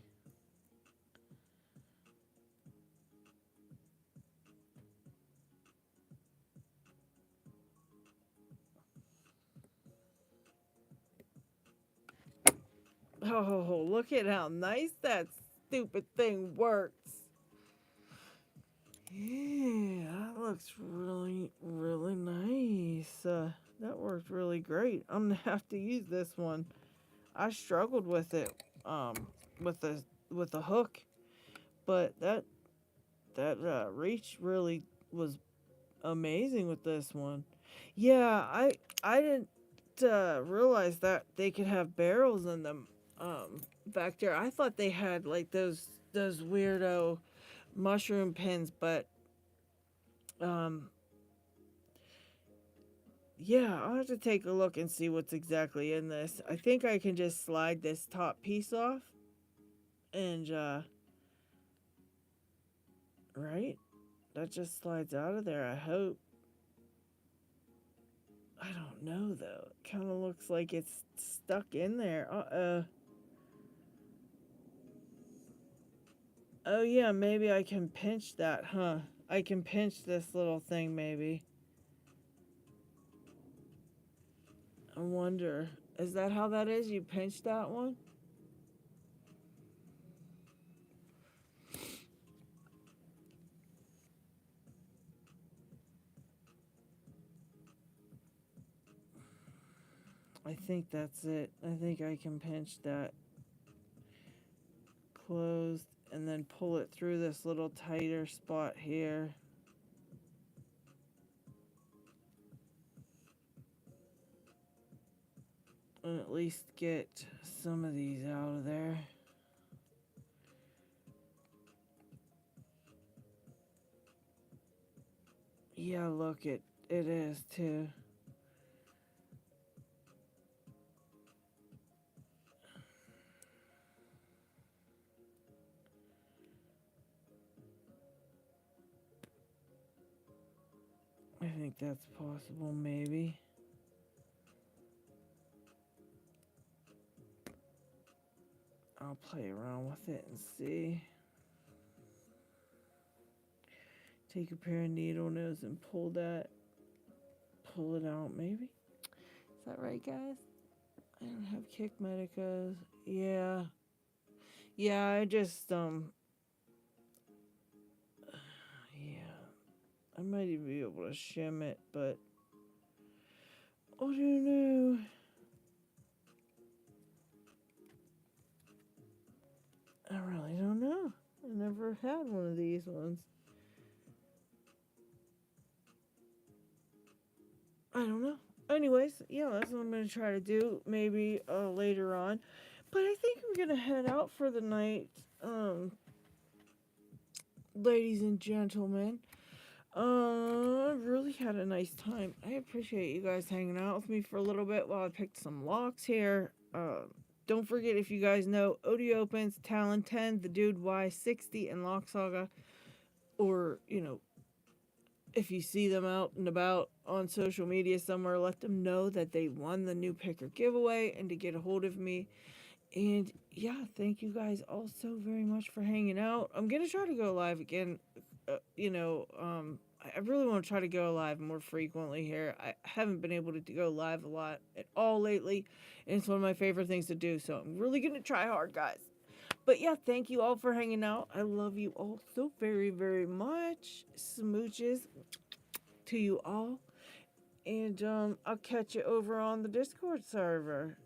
Oh, look at how nice that stupid thing works. Yeah, that looks really, really nice. That worked really great. I'm gonna have to use this one. I struggled with it, with the hook, but that reach really was amazing with this one. Yeah, I didn't realize that they could have barrels in them back there. I thought they had like those weirdo mushroom pins, but yeah, I'll have to take a look and see what's exactly in this. I think I can just slide this top piece off and right? That just slides out of there, I hope. I don't know though. It kind of looks like it's stuck in there. Oh yeah, maybe I can pinch that, huh? I can pinch this little thing maybe. I wonder, is that how that is? You pinch that one? I think that's it. I think I can pinch that closed and then pull it through this little tighter spot here. And at least get some of these out of there. Yeah, look, it is too. I think that's possible, maybe. I'll play around with it and see. Take a pair of needle nose and pull it out, maybe? Is that right, guys? I don't have kick medicas. Yeah. Yeah, I just, yeah. I might even be able to shim it, but I don't know. I really don't know. I never had one of these ones. I don't know. Anyways, yeah, that's what I'm going to try to do maybe later on. But I think we're going to head out for the night, ladies and gentlemen. Really had a nice time. I appreciate you guys hanging out with me for a little bit while I picked some locks here. Don't forget, if you guys know OD Opens, Talon 10, The Dude Y60, and Lock Saga, or, you know, if you see them out and about on social media somewhere, let them know that they won the new picker giveaway and to get a hold of me. And yeah, thank you guys all so very much for hanging out. I'm going to try to go live again. I really want to try to go live more frequently here. I haven't been able to go live a lot at all lately, and it's one of my favorite things to do, so I'm really going to try hard, guys. But yeah, thank you all for hanging out. I love you all so very, very much. Smooches to you all. And I'll catch you over on the Discord server.